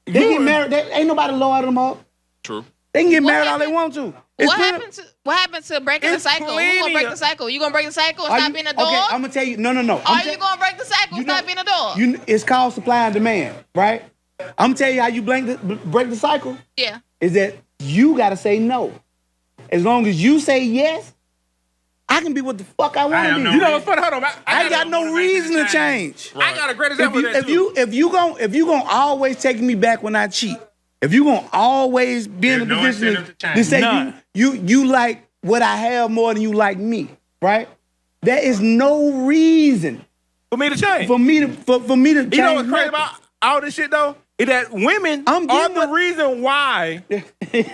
They get married. Ain't nobody loyal to them up. True. They can get What married all they happened- want to. It's What happened to breaking the It's cycle? Who plenty gonna break of- the cycle? You gonna break the cycle and Are stop you- being a dog? Okay, I'm gonna tell you. No. Are you gonna break the cycle and know- stop being a dog? It's called supply and demand, right? I'm gonna tell you how you break the cycle. Yeah. Is that you gotta say no. As long as you say yes, I can be what the fuck I want to be. no You know what's funny? Hold on. I got no reason to change. I got a great example of that too. If you gonna always take me back when I cheat, if you gonna always be in a There's no position incentive to change. to say None. you like what I have more than you like me, right? There is no reason For me to change. for me to change. You know what's crazy nothing. about all this shit though? Is that women I'm are getting the what- reason why,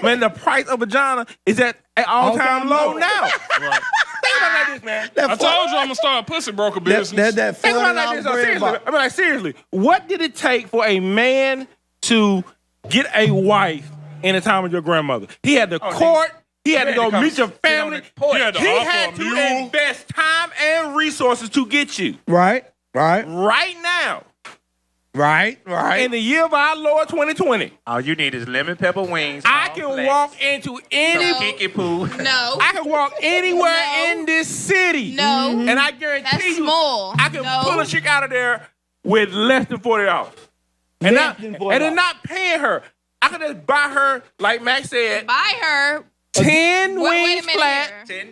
man, the price of vagina is at an all-time low now. Think about it like this, man. That I told you I'm gonna start a pussy broker business. that Think about it like this. $40 though, bread seriously. box. I mean, like seriously, what did it take for a man to get a wife in the time of your grandmother? He had to court. He had to go meet your family. He had to He offer had a to mule. invest time and resources to get you. Right. Right now, in the year of our Lord 2020, All you need is lemon pepper wings. I all can flats, walk into any. some Kiki poo. No. I can walk anywhere No. in this city. No. And I guarantee That's you, small. I can No. pull a chick out of there with less than $40. And Less not, than and $40. then not paying her. I could just buy her, like Max said, Buy her. 10 Wait a wings minute flat. here.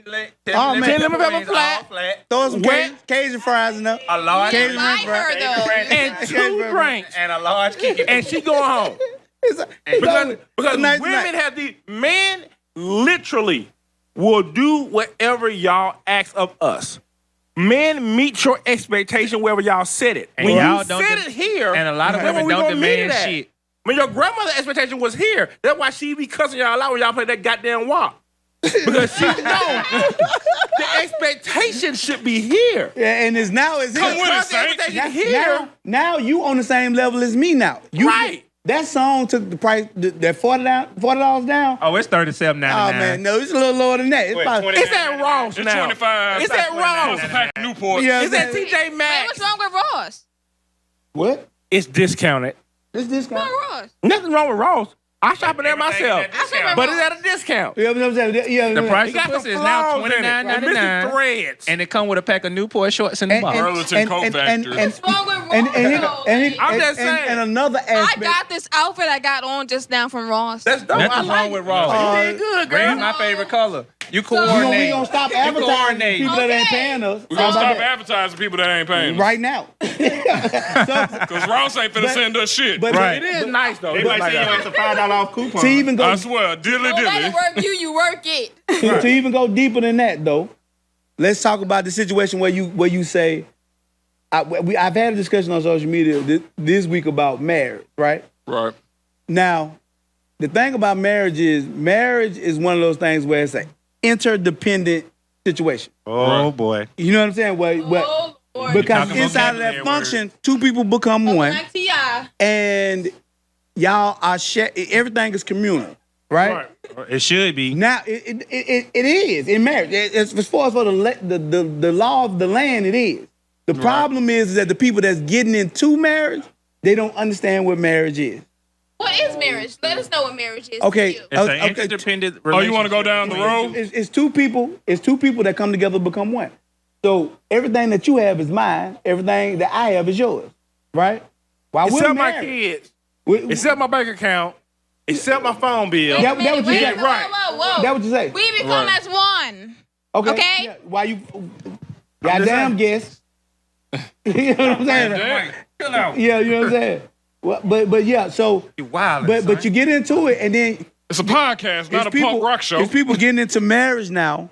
10 Oh, man. 10 lemon pepper wings, flat. all flat. Throw some Wet. Cajun fries in there. A large Cajun Buy shrimp fries. her though. And 2 drinks. and a large Kiki poo. And she going home. Because nice women night. have the men literally will do whatever y'all ask of us. Men meet your expectation wherever y'all set it. And When y'all you don't set de- it here, and a lot of then women we don't gonna meet demand it at? shit. When your grandmother's expectation was here, that's why she be cussing y'all out when y'all play that goddamn WAP. Because she know the expectation should be here. Yeah, and it's now it's Come here. with it, The Saint. expectation here. Now you on the same level as me now. You, Right. That song took the price, that $40 down. Oh, it's $37.99. Oh man, no, it's a little lower than that. It's probably, It's at Ross It's now. 25. It's at Ross. It's a pack of Newport. Yeah. It's at TJ Hey, Maxx. what's wrong with Ross? what? It's discounted. This discount. What's wrong with Ross? Nothing wrong with Ross. I shop in there myself. But But it's at a discount. You know what I'm saying? Yeah, The price It of got some pussy is now flaws in it. Like missing $29.99. threads. And it come with a pack of Newport shorts in the box. Burlington Coat Factory. What's wrong with Ross? I'm just saying. And another I aspect. got this outfit I got on just now from Ross. That's dope. I Nothing like wong with it. Ross. You did good, girl. Red is my favorite color. You You know, we coordinate. gonna stop advertising coordinate. people that ain't Okay. paying us. We're How gonna about stop that? advertising people that ain't paying us. Right now. Because Ross ain't finna send us shit. But It is nice though. They might say you want a $5 off coupon. to even go I swear, dilly Don't let dilly. it work you, you work it. to even go deeper than that though, let's talk about the situation where you say, I've had a discussion on social media this week about marriage, right? Right. Now, the thing about marriage is one of those things where it's an interdependent situation. Oh, boy. You know what I'm saying? Oh, Lord. Because talking inside of that vocabulary function, two people become one, Like T.I. and y'all are everything is communal, right? It should be. Now it is in marriage. As far as for the law of the land, it is. The problem is that the people that's getting into marriage, they don't understand what marriage is. What is marriage? Let us know what marriage is. Okay, to you. It's an okay. interdependent Oh, you want to go relationship down the between road? It's two people. It's two people that come together to become one. So everything that you have is mine. Everything that I have is yours, right? While we're Except my married, kids. we- Except my bank account. Except my phone bill. Wait a that minute, what you wait, said. whoa, Right. Whoa, whoa. That what you say? We become Right. as one. Okay. Okay. Yeah, why you? Goddamn guess. You know what I'm saying? Damn. Chill out. Yeah, you know what I'm saying. Well, but yeah. So, You wild. but you get into it, and then It's a podcast, not a punk rock show. It's people getting into marriage now,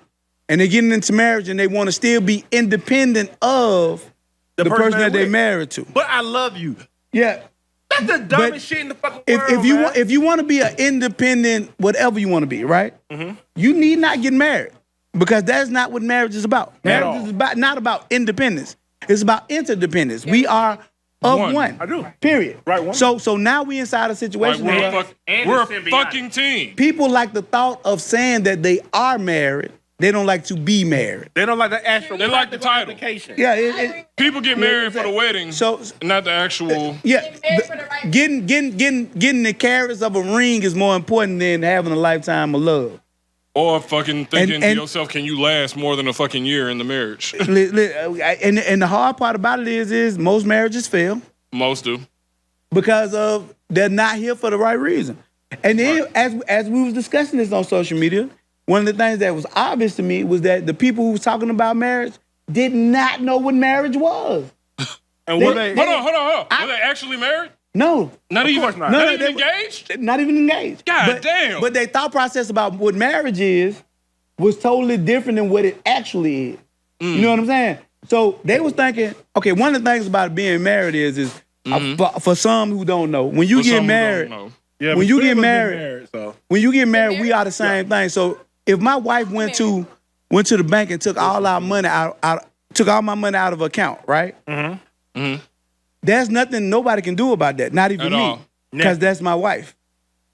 and they're getting into marriage, and they want to still be independent of the person that they with. married to. But I love you. Yeah. That's the dumbest shit in the fucking world. If you want to be an independent, whatever you want to be, right? You need not get married because that's not what marriage is about. Marriage is not about independence. It's about interdependence. We are of one. I do. Period. Right, one. So now we inside a Like situation we're where we're a fucking team. people like the thought of saying that they are married. They don't like to be married. They don't like the actual. They like the title. application. Yeah. People get married for the wedding, So not the actual. yeah, Married for the right getting the carrots of a ring is more important than having a lifetime of love. Or fucking thinking to and- yourself, can you last more than a fucking year in the marriage? And the hard part about it is most marriages fail Most do. because of they're not here for the right reason. And then as we was discussing this on social media, one of the things that was obvious to me was that the people who was talking about marriage did not know what marriage was. And They- what they, Hold on. Were they actually married? No. Not even. course not. Not No, even they- engaged. Not even engaged. God but, damn. But their thought process about what marriage is was totally different than what it actually is. You know what I'm saying? So they was thinking, okay, one of the things about being married is for some who don't know, when you For get some who married, don't know. yeah, when but you three get of us been married- so. when you get married, we are the same thing. So if my wife went to the bank and took all our money took all my money out of account, right? There's nothing nobody can do about that. Not even At me. all. Because that's my wife.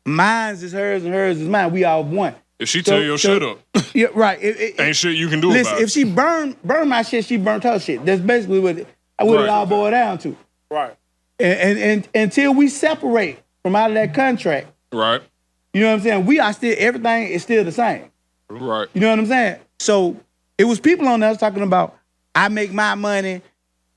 Mine's is hers and hers is mine. We all one. If she tear your shit up, Yeah, right. ain't shit you can do Listen, about it. if she burn my shit, she burnt her shit. That's basically what it Right. all boiled down to. Right. And until we separate from out of that contract, Right. you know what I'm saying? We are still, everything is still the same. Right. You know what I'm saying? So it was people on us talking about, I make my money,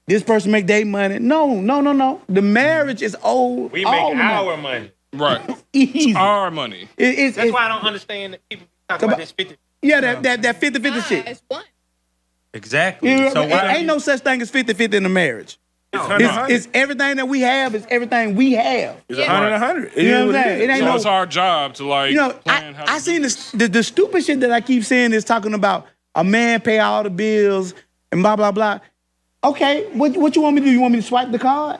this person make their money. No. The marriage is old. We all make the money. our money. Right. Easy. Our money. That's why I don't understand that people talk about this 50. Yeah, that 50-50 Nah, shit. it's one. Exactly. You know, So why ain't no such thing as 50-50 in a marriage. No. It's everything that we have is everything we have. It's Yeah. 100 100. You know what I'm saying? It ain't So no. it's our job to like You know, plan how I to seen do this. The stupid shit that I keep seeing is talking about a man pay all the bills and blah blah blah. Okay, what you want me to do? You want me to swipe the card?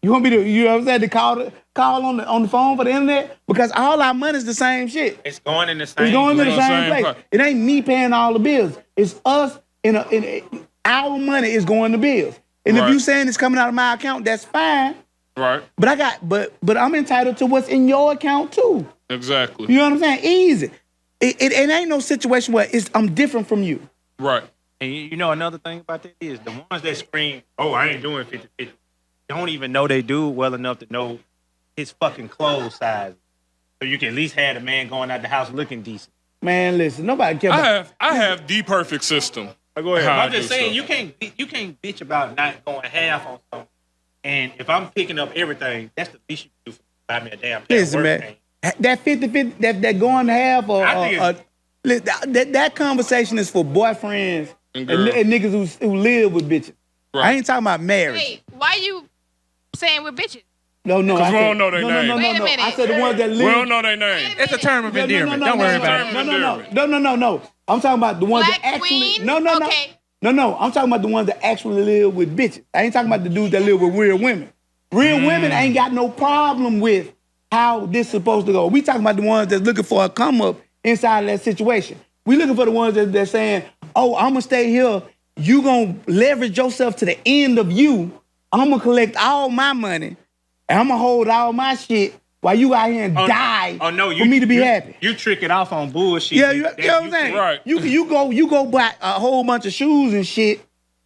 You want me to, you know what I'm saying, to call on the phone for the internet? Because all our money is the same shit. It's going in the same. It's going to the the same same place. place. It ain't me paying all the bills. It's us our money is going to bills. And if Right. you saying it's coming out of my account, that's fine. Right. But I'm entitled to what's in your account too. Exactly. You know what I'm saying? Easy. It ain't no situation where I'm different from you. Right. And you know another thing about that is the ones that scream, "Oh, I ain't doing 50-50," don't even know they do well enough to know his fucking clothes size, so you can at least have the man going out the house looking decent. Man, listen, nobody care about I have the perfect system. Go ahead. How I I'm just do saying stuff. you can't bitch about not going half on something. And if I'm picking up everything, that's the least you can do for me. Buy me a damn pair of Listen, work man. pants. That 50-50, that going half or I think that conversation is for boyfriends and girls. niggas who live with bitches. Right. I ain't talking about marriage. Wait, why you saying we're bitches? No. Because we don't know their name. No. Wait a minute. I said the ones that live. We don't know their name. It's a term of endearment. Don't worry about it. No. I'm talking about the ones Black that actually. queen? No. Okay. No. I'm talking about the ones that actually live with bitches. I ain't talking about the dudes that live with real women. Real women ain't got no problem with how this supposed to go. We talking about the ones that's looking for a come up inside of that situation. We looking for the ones that's saying, "Oh, I'm gonna stay here. You gonna leverage yourself to the end of you. I'm gonna collect all my money, and I'm gonna hold all my shit while you out here and die for me to be happy." You trick it off on bullshit. Yeah, you know what I'm saying? Right. You go buy a whole bunch of shoes and shit,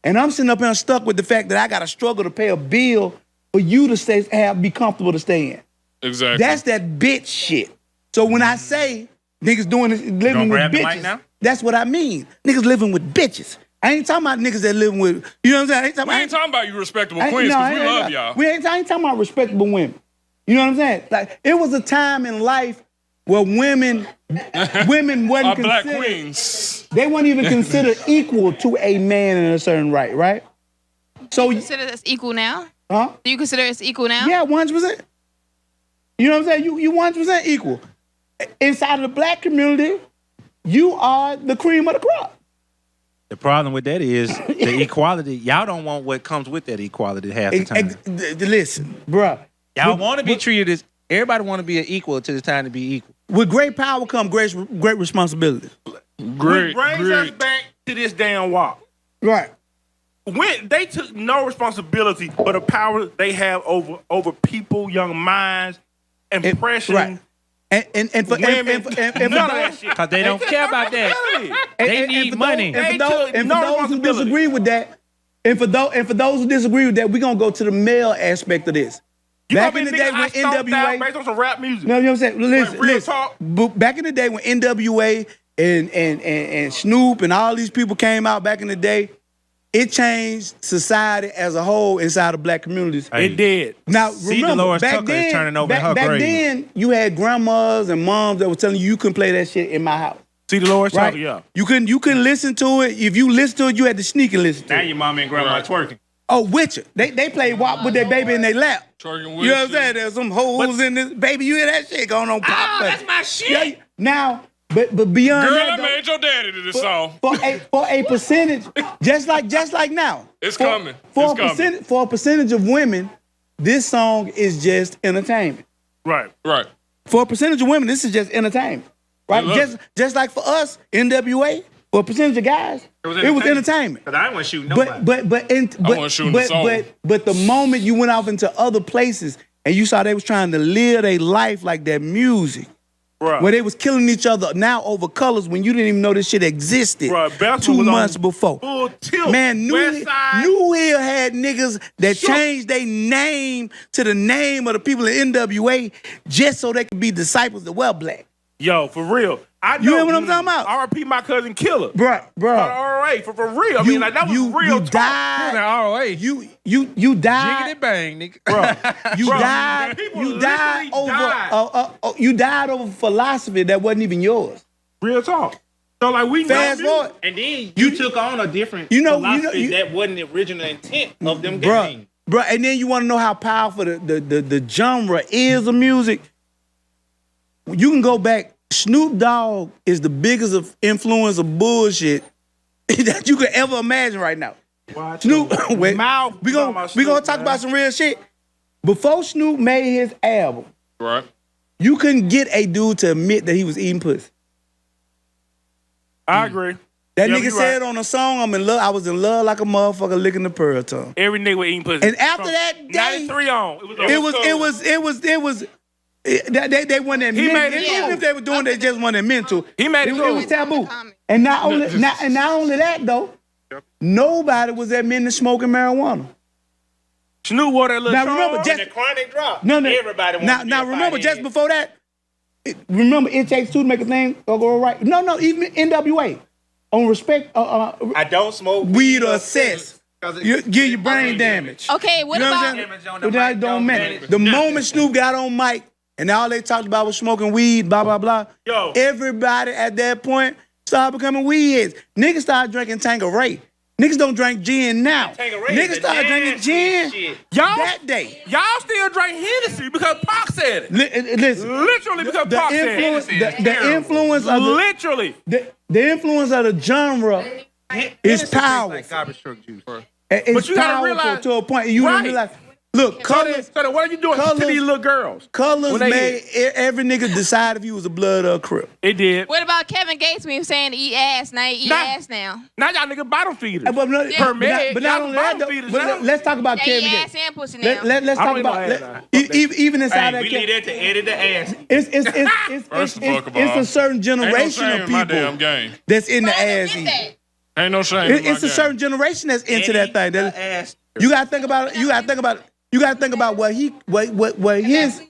and I'm sitting up here stuck with the fact that I gotta struggle to pay a bill for you to be comfortable to stay in. Exactly. That's that bitch shit. So when I say niggas doing this, living with grab the mic bitches, now? that's what I mean. Niggas living with bitches. I ain't talking about niggas that living with, you know what I'm saying? We ain't talking about you respectable queens because we love y'all. I ain't talking about respectable women. You know what I'm saying? Like, it was a time in life where women wasn't Our black considered, queens. they weren't even considered equal to a man in a certain right? So, You consider us equal now? huh? Do you consider us equal now? Yeah, 100%. You know what I'm saying? You 100% equal. Inside of the black community, you are the cream of the crop. The problem with that is the equality. Y'all don't want what comes with that equality half the time. Listen, bruh. Y'all want to be treated as everybody want to be an equal until it's time to be equal. With great power come great responsibility. Great. Which brings us back to this damn walk. Right. When they took no responsibility for the power they have over people, young minds, impression. Right. And for Women, and none of that shit. Because they don't care about that. They need money. And for They took no those who responsibility. disagree with that, and for those who disagree with that, we're gonna go to the male aspect of this. You Back gonna in be the day niggas when I stoned out NWA, based on some rap music. no, you know what I'm saying? Listen, real talk. back in the day when NWA and Snoop and all these people came out back in the day, it changed society as a whole inside of black communities. Hey, It did. Now, See, remember, Dolores back Tucker then, is turning over in her back grave. then, you had grandmas and moms that were telling you couldn't play that shit in my house. See the Lord's Right? talking, yeah. You couldn't listen to it. If you listened to it, you had to sneak and listen to Now it. your mama and grandma Right. twerking. Oh, Witcher. They played WAP with their baby in their lap. Twerking You with know what I'm saying? There's some hoes in this. Baby, you hear that shit going on pop. that's my shit. Yeah, now, but beyond Girl, that, I though, made your daddy to this song. for a percentage, just like now. It's for, coming. For It's a percentage, for a percentage of women, this song is just entertainment. Right. Right. For a percentage of women, this is just entertainment. Right? They love Just like for us, NWA, for a percentage of guys, it was entertainment. Because I ain't want to shoot nobody. wanna shoot in the soul. But the moment you went off into other places and you saw they was trying to live their life like that music, Bruh. where they was killing each other now over colors when you didn't even know this shit existed Bruh, Bethel 2 was on months before. Full tilt. Man, West Side. New Hill had niggas that changed their name to the name of the people in NWA just so they could be disciples of Well Black. Yo, for real. I know. You hear what I'm talking about? R.I.P. my cousin Killer. Bruh. R.A. For real. I mean, like, that was real you talk. died. ROA. You died. Jiggity bang, nigga. Bro, You Bro, died. people You died literally over. died. You died over philosophy that wasn't even yours. Real talk. So, like, we Fast know forward, And then you took on a different you know- philosophy you- that wasn't the original intent of them bruh. games. Bruh, and then you want to know how powerful the genre is of music. You can go back. Snoop Dogg is the biggest influence of bullshit that you could ever imagine right now. Snoop, wait, mouth we talking gonna about we gonna Snoop, talk man. about some real shit. Before Snoop made his album, Right. you couldn't get a dude to admit that he was eating pussy. I agree. That Yeah, nigga you said right. on a song, "I'm in love." I was in love like a motherfucker licking the pearl tongue. Every nigga was eating pussy. And after From that day, 93 on. They wasn't admitting. He made it Even cool. if they were doing, they just wasn't admitting to. He made it It cool. was taboo. And not only that though, nobody was admitting to smoking marijuana. Snoop wore that little Now remember, charm. just When the chronic drop, no, everybody wanted now to be now a remember, fighthead. just before that, remember it takes two to make a thing go right. No, even NWA on respect. I don't smoke Weed or sex. You give your brain damage. Okay, what You know about what I'm saying? But that don't matter. The moment Snoop got on mic and all they talked about was smoking weed, blah, blah, blah, Yo. everybody at that point started becoming weed heads. Niggas started drinking Tanqueray. Niggas don't drink gin now. Niggas started drinking gin that day. Y'all still drink Hennessy because Pac said it. Listen, Literally because Pac said it. The influence of Literally. the influence of the genre is powerful. Like garbage truck juice. It's But you gotta powerful realize- to a point. You don't Right. realize. Look, colors. So then what are you doing to these little girls? Colors When they made every nigga decide if he was a blood or a crip. It did. What about Kevin Gates when he was saying eat ass? Now he eat ass now. Now y'all nigga bottom feeders. But not Y'all only that, bottom though, feeders but now. let's talk about Yeah, Kevin eat Gates. ass and pussy now. Let's I talk don't about even know that. even inside Hey, that. we need that to edit the ass. First It's a certain Ain't generation no shame of in my damn people game. that's in the Why don't ass get eat. that? Ain't no shame in my It's a game. certain generation that's into that thing. The ass. You gotta think about it. You gotta think about what his.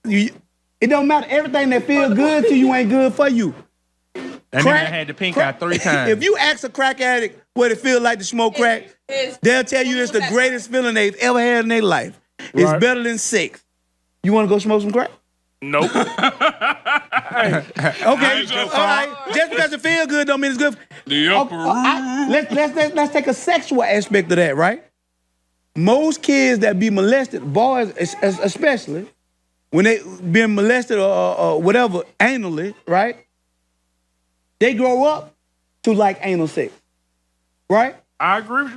It don't matter. Everything that feels good to you ain't good for you. That nigga had the pink eye 3 times. If you ask a crack addict what it feels like to smoke crack, they'll tell you it's the greatest feeling they've ever had in their life. It's Right. better than sex. You want to go smoke some crack? Nope. Okay, all right. Just because it feels good don't mean it's good. The upper Let's take a sexual aspect of that, right? Most kids that be molested, boys especially, when they been molested or whatever anally, right? They grow up to like anal sex, right? I agree with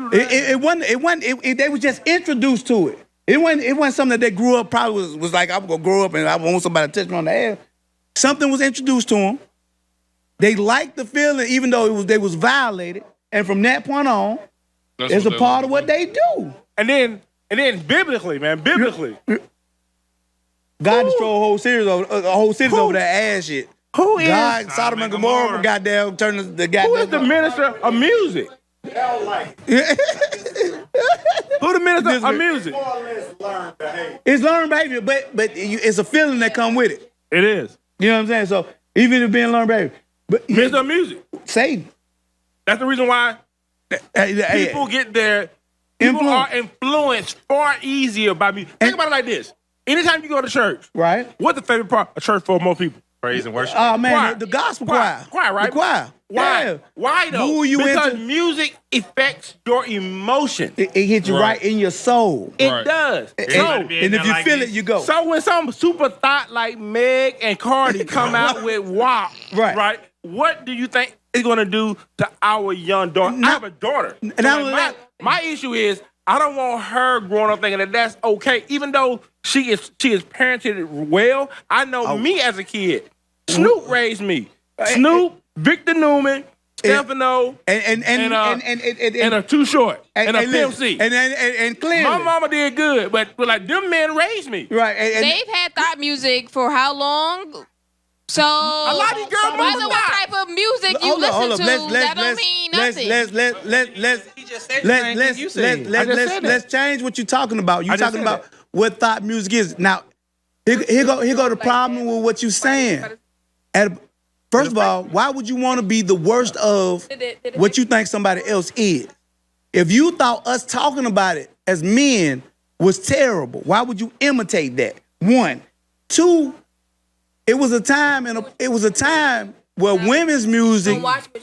you. They was just introduced to it. It wasn't something that they grew up probably was like, I'm gonna grow up and I want somebody to touch me on the ass. Something was introduced to them. They liked the feeling, even though they was violated. And from that point on, it's a part of what they do. And then biblically, man, God destroyed a whole series over that ass shit. Who is God, Sodom and Gomorrah, goddamn, turned the goddamn. who is the minister of music? Who the minister of music? It's learned behavior, but it's a feeling that come with it. It is. You know what I'm saying? So even if being learned behavior, but Minister of music. Satan. That's the reason why people get their people are influenced far easier by music. Think about it like this: anytime you go to church, right? What's the favorite part of church for most people? Praise and worship. Oh man, Choir. the gospel choir. Choir, right? The choir. Why? Yeah. Why though? Who you because into? music affects your emotion. It hits you right in your soul. It Right. does. And if you like feel this. it, you go. So when some super thought like Meg and Cardi come out with WAP, Right. What do you think it's gonna do to our young daughter? I have a daughter. So not only like, that- my issue is I don't want her growing up thinking that that's okay, even though she is parented well. I know me as a kid. Snoop raised me. Snoop, Victor Newman, Stefano, and a Too Short, and a listen, Pimp C. and clearly, My mama did good, but like them men raised me. right? They've had thought music for how long? So a lot of these girls whether mama what thought. type of music you hold listen up. to, that don't mean nothing. Let's change what you're talking about. You're I just talking said about what thought music is. Now, here go the problem with what you're saying. First of all, why would you want to be the worst of what you think somebody else is? If you thought us talking about it as men was terrible, why would you imitate that? 1, 2. It was a time where women's music,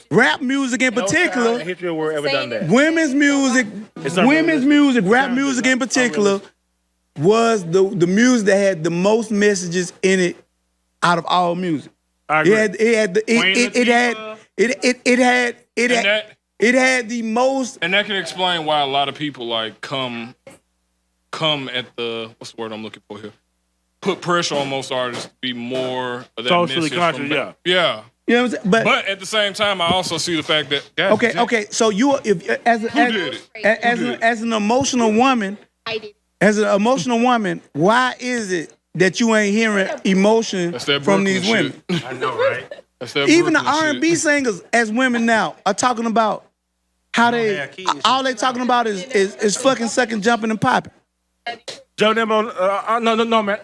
rap music in particular, Hit your word ever done that. women's music, rap music in particular, was the music that had the most messages in it out of all music. I agree. It had the most. And that can explain why a lot of people like come at the what's the word I'm looking for here? Put pressure on most artists to be more of that Socially message conscious, from yeah. Yeah. You know what I'm saying? But at the same time, I also see the fact that Okay. So you, if as an emotional woman, why is it that you ain't hearing emotion That's that from Brooklyn these women? shit. I know, right? That's that Even the Brooklyn R&B shit. singers as women now are talking about how they have kids. all they talking about is fucking sucking, jumping, and popping. Joe Demo, no, man.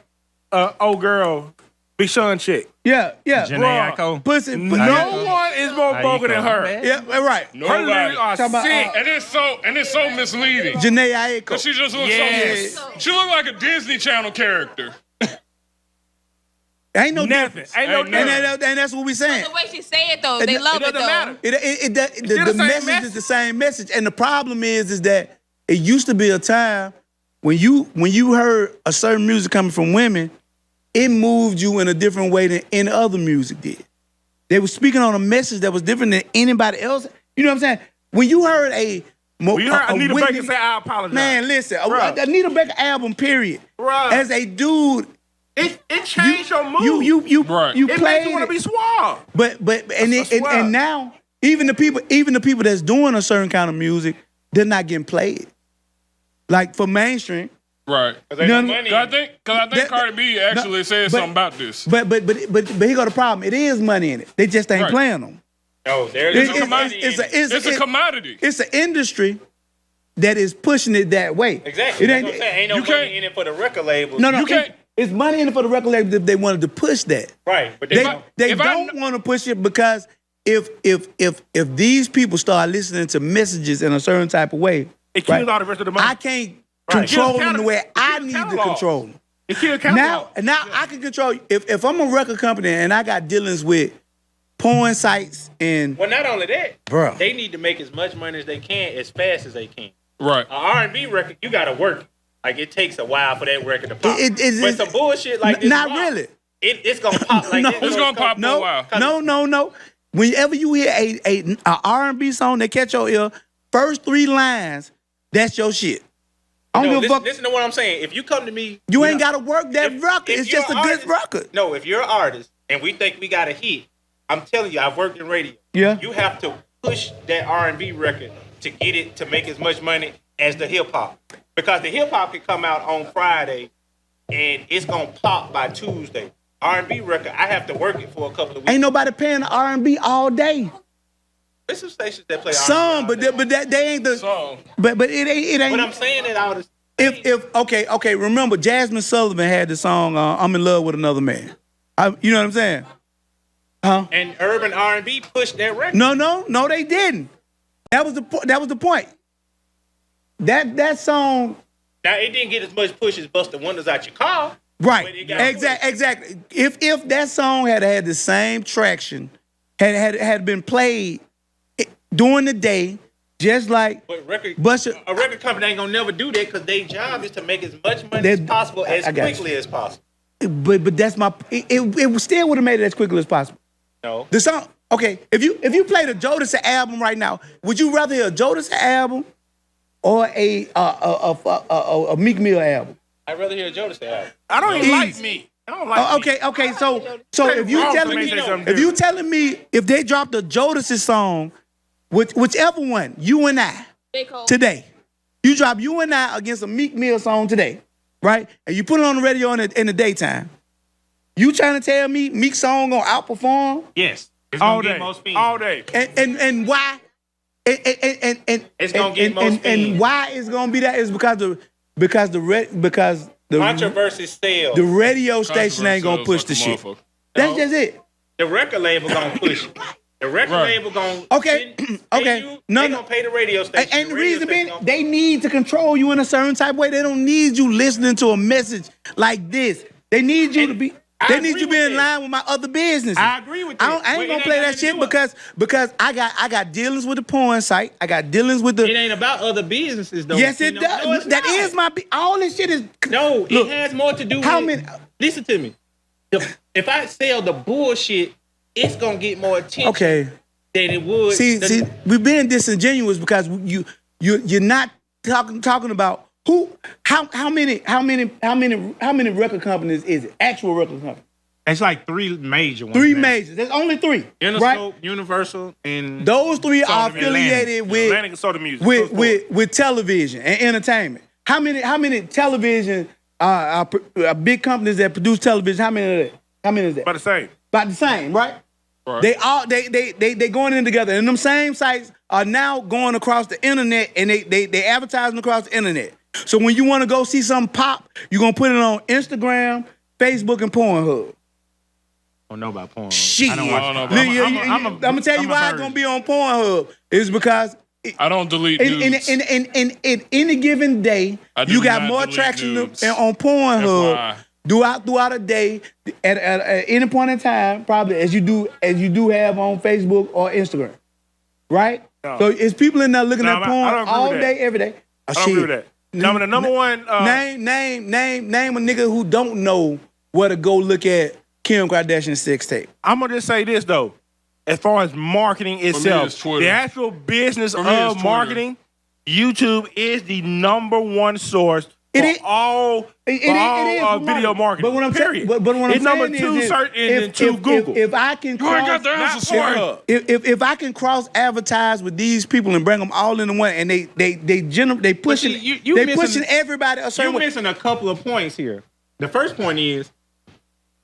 Old girl, Big Sean chick. Yeah. Janae Aiko. Pussy. No one is more vocal than her. Yeah, right. Her lyrics Nobody. are Talking about, sick. And it's so misleading. Janae Aiko. Cause she just looks Yes. so. She look like a Disney Channel character. Ain't no Nothing. difference. Ain't no Ain't difference. And that's what we saying. The way she say it though, It- they it love it doesn't though. matter. The still the same message message. is the same message, and the problem is that it used to be a time when you heard a certain music coming from women, it moved you in a different way than any other music did. They were speaking on a message that was different than anybody else. You know what I'm saying? When you heard When you heard Anita Whitney- Baker say, I apologize. man, listen, Bruh. Anita Baker album, period. Bruh. As a dude, It changed your mood. you Right. you it played made you want to be suave. but and now even the people that's doing a certain kind of music, they're not getting played. Like for mainstream. Right. You know what I mean? money. Cause I think That- Cardi B actually said but- something about this. But here go the problem. It is money in it. They just ain't Right. playing them. No, there's It's no money in it. It's a commodity. It's an industry that is pushing it that way. Exactly. It That's ain't. what I'm saying. Ain't no you money can't- in it for the record label. No, You can't- It's money in it for the record label if they wanted to push that. Right. But They don't. if I don't want to push it because if these people start listening to messages in a certain type of way, It kills all the rest of the money. I can't Right. control It kills them the way catalog- I it kills need to catalog. control them. It killed Now catalog. I can control. If I'm a record company and I got dealings with porn sites and Well, not only that, Bruh. they need to make as much money as they can as fast as they can. Right. A R&B record, you gotta work. Like it takes a while for that record to pop. It- but some bullshit like this, not pop, really. It's gonna pop like No. that. It's gonna pop for a while. No. Whenever you hear a R&B song that catch your ear, first 3 lines, that's your shit. I don't No, give a fuck. listen to what I'm saying. If you come to me, You ain't got to work that if- record. if It's you're just a an good artist- record. No, if you're an artist and we think we got a hit, I'm telling you, I've worked in radio. Yeah. You have to push that R&B record to get it to make as much money as the hip hop, because the hip hop can come out on Friday and it's gonna pop by Tuesday. R&B record, I have to work it for a couple of weeks. Ain't nobody paying the R&B all day. There's some stations that play Some, R&B all but day. they ain't the. So But it ain't. But I'm saying that all this. If okay. Remember, Jasmine Sullivan had the song "I'm in Love with Another Man." You know what I'm saying? Huh? And urban R&B pushed that record. No, they didn't. That was the point. That song, Now it didn't get as much push as "Bust the Windows Out Your Car." right? But it got Exactly. If that song had the same traction, had been played during the day, just like But Busta- a record company ain't gonna never do that because their job is to make as much money as possible as I got quickly as possible. But that's my. It still would have made it as quickly as possible. No. The song, okay. If you played a Jodeci album right now, would you rather hear a Jodeci album or a Meek Mill album? I'd rather hear Jodeci album. I don't even Easy. like me. I don't like me. Okay. So if you wrong telling for me me, to say something if you different. telling me if they dropped a Jodeci song, whichever one, you and I J. Cole. today, you drop you and I against a Meek Mill song today, right? And you put it on the radio in the daytime. You trying to tell me Meek's song gonna outperform? Yes. It's All gonna day. get most fees. All day. And why? It's gonna get most and fans. why it's gonna be that is because the Controversy sales. the radio station ain't gonna push the shit. motherfucker. That's just it. The record label gonna push it. The record Right. label gonna Okay, okay. You, No, they no. gonna pay the radio station. And the radio reason station being, gonna- they need to control you in a certain type of way. They don't need you listening to a message like this. They need you to be. I They need agree you to be with in that. line with my other businesses. I agree with I that. ain't But gonna it play ain't that got to shit do it. because I got dealings with the porn site. I got dealings with the. It ain't about other businesses though. Yes, it Tino. does. No, it's That not. is my. All this shit is. No, Look, it has more to do how with. many- Listen to me. If I sell the bullshit, it's gonna get more attention Okay. than it would. See, we're being disingenuous because you're not talking about how many record companies is it? Actual record companies. It's like 3 major ones. 3 man. majors. There's only 3. Interscope, Right? Universal, and Those 3 are Atlantic. affiliated with Atlantic and Soda Music. Those four. with television and entertainment. How many television big companies that produce television? How many of that? How many is that? About the same. About the same, right? Right. They going in together, and them same sites are now going across the internet, and they advertising across the internet. So when you want to go see something pop, you're gonna put it on Instagram, Facebook, and Pornhub. I don't know about porn. Shit, I don't know about- I'm gonna tell you why it's gonna be on Pornhub. Is because I don't delete in nudes. any given day, I do you got not more delete traction nudes. on Pornhub FYI. throughout a day, at any point in time, probably as you do have on Facebook or Instagram, right? No. So it's people in there looking No, at I porn don't agree all with that. day, every day. I don't agree with that. No, the number one. Name a nigga who don't know where to go look at Kim Kardashian's sex tape. I'm gonna just say this though, as far as marketing itself, it's Twitter. the actual business For me, it's of Twitter. marketing, YouTube is the number one source for all video marketing. But what I'm period. saying, but what I'm it's number saying two is search engine to Google. If I can You ain't got the Not answer, Pornhub. if I can cross advertise with these people and bring them all into one, and they pushing see, you they missing- pushing everybody a certain You're way. missing a couple of points here. The first point is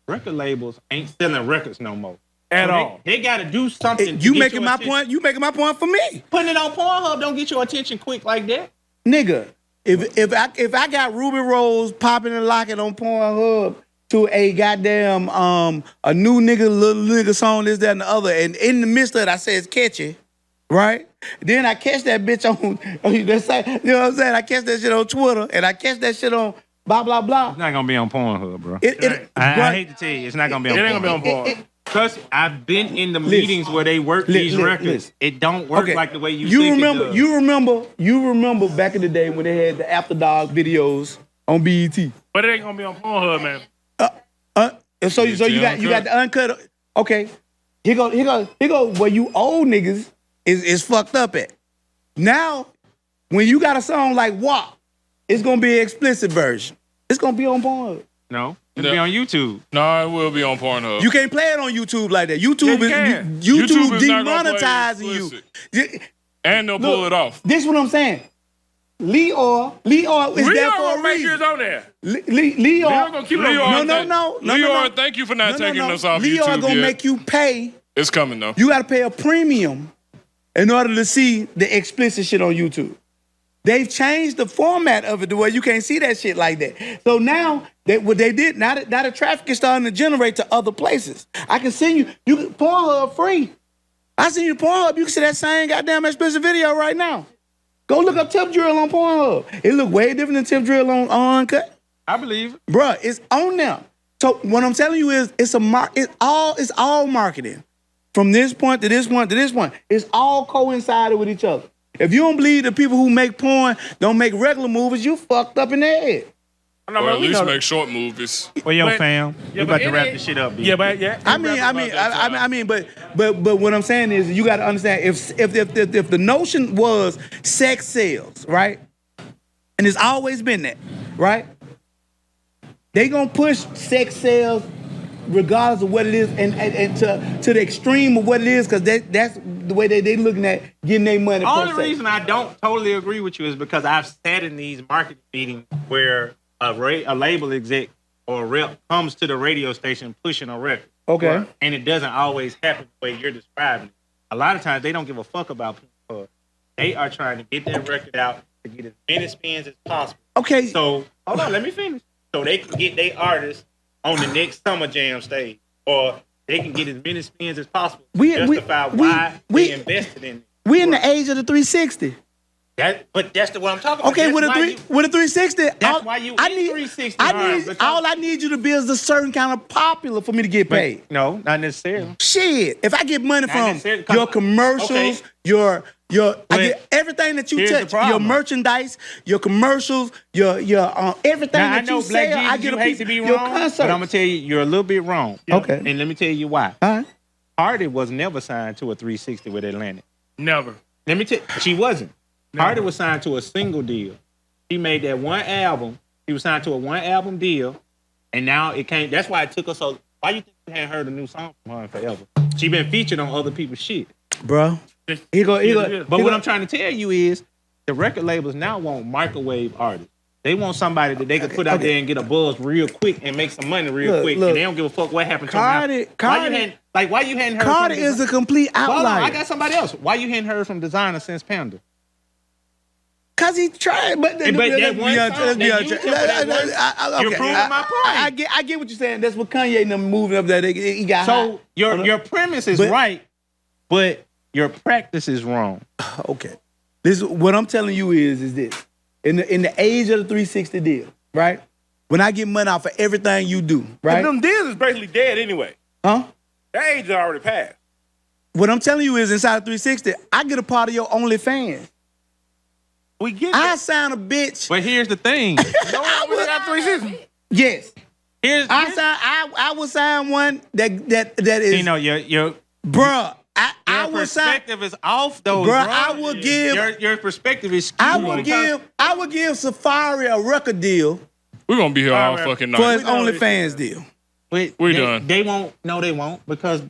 record labels ain't selling records no more. At So all. They got to do something. to You get making your my attention. point. You making my point for me, Putting it on Pornhub don't get your attention quick like that. nigga. If I got Ruby Rose popping and locking on Pornhub to a goddamn a new nigga little nigga song, this, that, and the other, and in the midst of it I say it's catchy, right? Then I catch that bitch on you know what I'm saying? I catch that shit on Twitter and I catch that shit on blah blah blah. It's not gonna be on Pornhub, bro. It, I hate to tell you, it's not gonna be on It Pornhub. ain't gonna be on Pornhub. Because I've been in the meetings where they work these records. listen. It don't work Okay. like the way you you think remember it does. you remember back in the day when they had the After Dark videos on BET. But it ain't gonna be on Pornhub, man. And so you got the uncut. Okay, here go where you old niggas is fucked up at. Now, when you got a song like WAP, it's gonna be an explicit version. It's gonna be on Pornhub. No, it'll be on YouTube. No, it will be on Pornhub. You can't play it on YouTube like that. YouTube Yeah, you is can. YouTube is not gonna play demonetizing explicit. you. And they'll pull it off. This is what I'm saying. Leor is there for gonna a make sure it's reason. on there. Leor gonna keep it on. No. Leor, thank you for not taking us off Leor YouTube gonna yet. make you pay. It's coming though. You gotta pay a premium in order to see the explicit shit on YouTube. They've changed the format of it to where you can't see that shit like that. So now what they did, now the traffic is starting to generate to other places. I can send you can Pornhub free. I send you Pornhub, you can see that same goddamn explicit video right now. Go look up Tip Drill on Pornhub. It look way different than Tip Drill on Uncut. I believe it. Bruh, it's on there. So what I'm telling you is it's all marketing. From this point to this point to this point. It's all coincided with each other. If you don't believe the people who make porn don't make regular movies, you fucked up in the head. Or at least make short movies. Well, yo, But- fam, we Yeah, about but to it wrap ain't- this shit up, B. Yeah, but yeah. I mean, but what I'm saying is you got to understand if the notion was sex sales, right? And it's always been that, right? They gonna push sex sales regardless of what it is and to the extreme of what it is, because that's the way they looking at getting their money. The only per se. reason I don't totally agree with you is because I've sat in these marketing meetings where a label exec or a rep comes to the radio station pushing a record. Okay. And it doesn't always happen the way you're describing it. A lot of times they don't give a fuck about people. They are trying to get their record out to get as many spins as possible. Okay. So, hold on, let me finish. So they can get their artists on the next Summer Jam stage, or they can get as many spins as possible to justify why they invested in it. We in the age of the 360. But that's what I'm talking about. Okay, That's with a why three, you- with a 360, That's why you in 360. all I need you to be is a certain kind of popular for me to get paid. No, not necessarily. Shit, if I get money from necessarily, 'cause- your commercials, okay. I But get everything that you here's the touch, your problem. merchandise, your commercials, your everything Now, I that know you Black sell, Jesus, I get you a hate piece to be your wrong, concert. but I'm going to tell you, you're a little bit wrong. Okay. And let me tell you why. All right. Hardy was never signed to a 360 with Atlantic. Never. Let me tell you, she wasn't. Hardy was signed to a single deal. He made that one album. He was signed to a one album deal, and now it came. That's why it took us so. Why you think we hadn't heard a new song from her in forever? She been featured on other people's shit. Bro. But what I'm trying to tell you is, the record labels now want microwave artists. They want somebody that they can put out there and get a buzz real quick and make some money real quick, and they don't give a fuck what happened to them. Why you hadn't heard? Cardi is a complete outlier. Hold on, I got somebody else. Why you hadn't heard from Designer since Panda? Cause he tried, but that one song that you took for that one- You're proving my point. I get what you're saying. That's what Kanye and them moving up there. He got So high. your premise is But- right, but your practice is wrong. Okay. This what I'm telling you is this. In the age of the 360 deal, right? when I get money off of everything you do, right? And them deals is basically dead anyway. Huh? That age is already passed. What I'm telling you is inside of 360, I get a part of your OnlyFans. We get I that. sign a bitch. But here's the thing. No one really got 360. Yes. Here's I will sign one that is, you know, your bruh. I will sign. perspective is off though, Bruh, bro. I will give. Your perspective is skewed. I will give Safari a record deal We're gonna be here all right. fucking for night. his OnlyFans deal. Wait, We they, done. They won't. No, they won't because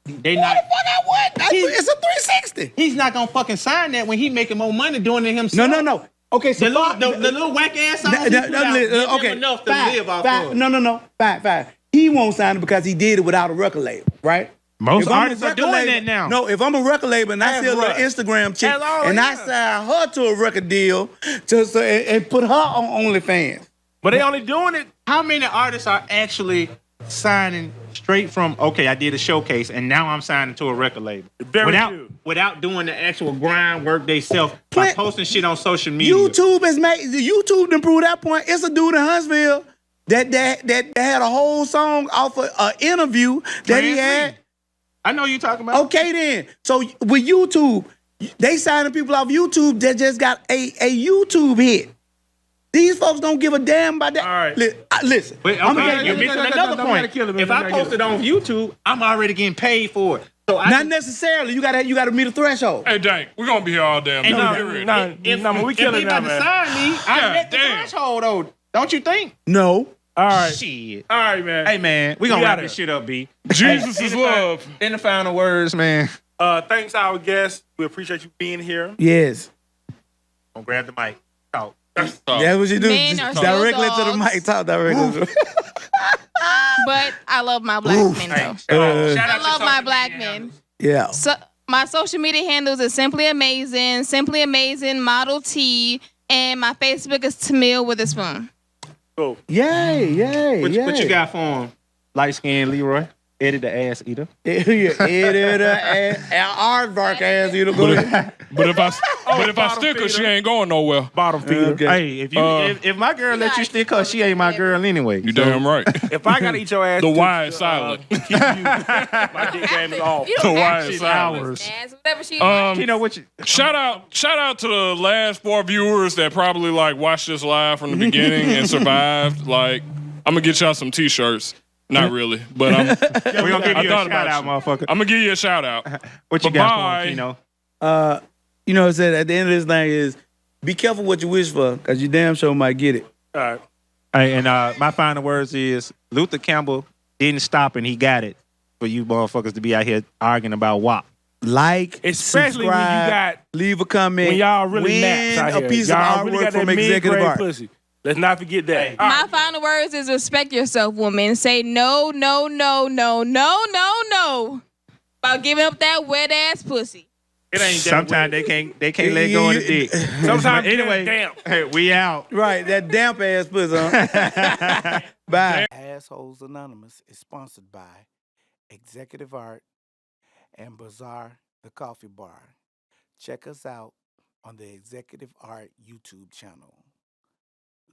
they not. Fuck, I would. It's a 360. He's not gonna fucking sign that when he making more money doing it himself. No. Okay, The Safari. little whack ass songs he put out give him Okay, enough to fine, live off fine. of. No. Fine. He won't sign it because he did it without a record label, right? Most If I'm a artists are record doing label- that now. No, if I'm a record label and I That's see a little right. Instagram chick That's all and it I is. sign her to a record deal and put her on OnlyFans. But they only doing it. How many artists are actually signing straight from, okay, I did a showcase and now I'm signing to a record label? Very true. Without doing the actual grind work themselves by posting shit on social media. YouTube done proved that point. It's a dude in Huntsville that had a whole song off of an interview that he had. I know you talking about. Okay then. So with YouTube, they signing people off YouTube that just got a YouTube hit. These folks don't give a damn about that. All right. Listen. But I'm okay, gonna you're missing another point. If I post it on YouTube, I'm already getting paid for it. So not necessarily. You gotta meet a threshold. Hey, Dank, we're gonna be here all damn night. No, we if killing he about that, to man. sign me, I God met the damn. threshold though. Don't you think? No. All right. Shit. All right, man. Hey man, we gonna We wrap outta this here. shit up, B. Jesus is love. In the final words, man. Thanks to our guests. We appreciate you being here. Yes. Gonna grab the mic. Talk. That's what you do. Men Just are still directly to the dogs. mic. Talk directly. But I love my black men though. Shout I out to love my social black media men. handles. Yeah. So my social media handles is Simply Amazing Model T, and my Facebook is Tamil with a spoon. Cool. Yay. What you got for him? Light skinned Leroy. Eddie the ass eater. Aardvark ass, you know. Go ahead. But if I stick her, she ain't going nowhere. Bottom feeder. Okay. Hey, if my girl let you stick her, she ain't my girl anyway. You damn right. If I gotta eat your ass, The Y is silent. my dick game is off. You The don't Y have is to silent. dance, whatever she wants. You know what you? Shout out to the last 4 viewers that probably like watched this live from the beginning and survived. Like, I'm gonna get y'all some t-shirts. Not really, but We gonna give I you a thought shout about out, you. motherfucker. I'm gonna give you a shout out. What you got for him, Kino? You know what I'm saying? At the end of this thing is, be careful what you wish for, because you damn sure might get it. All right. Hey, and my final words is Luther Campbell didn't stop and he got it for you motherfuckers to be out here arguing about WAP. Like, Especially when you subscribe, got leave a comment. when y'all really win naps out a here. piece Y'all of really artwork got that from executive mid-grade art. pussy. Let's not forget that. My final words is respect yourself, woman. Say no about giving up that wet ass pussy. It ain't that Sometimes way. they can't let go of the dick. Sometimes anyway, damn. hey, we out. Right, that damp ass pussy, huh? Bye. Assholes Anonymous is sponsored by Executive Art and Bazaar the Coffee Bar. Check us out on the Executive Art YouTube channel.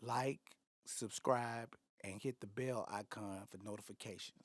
Like, subscribe, and hit the bell icon for notifications.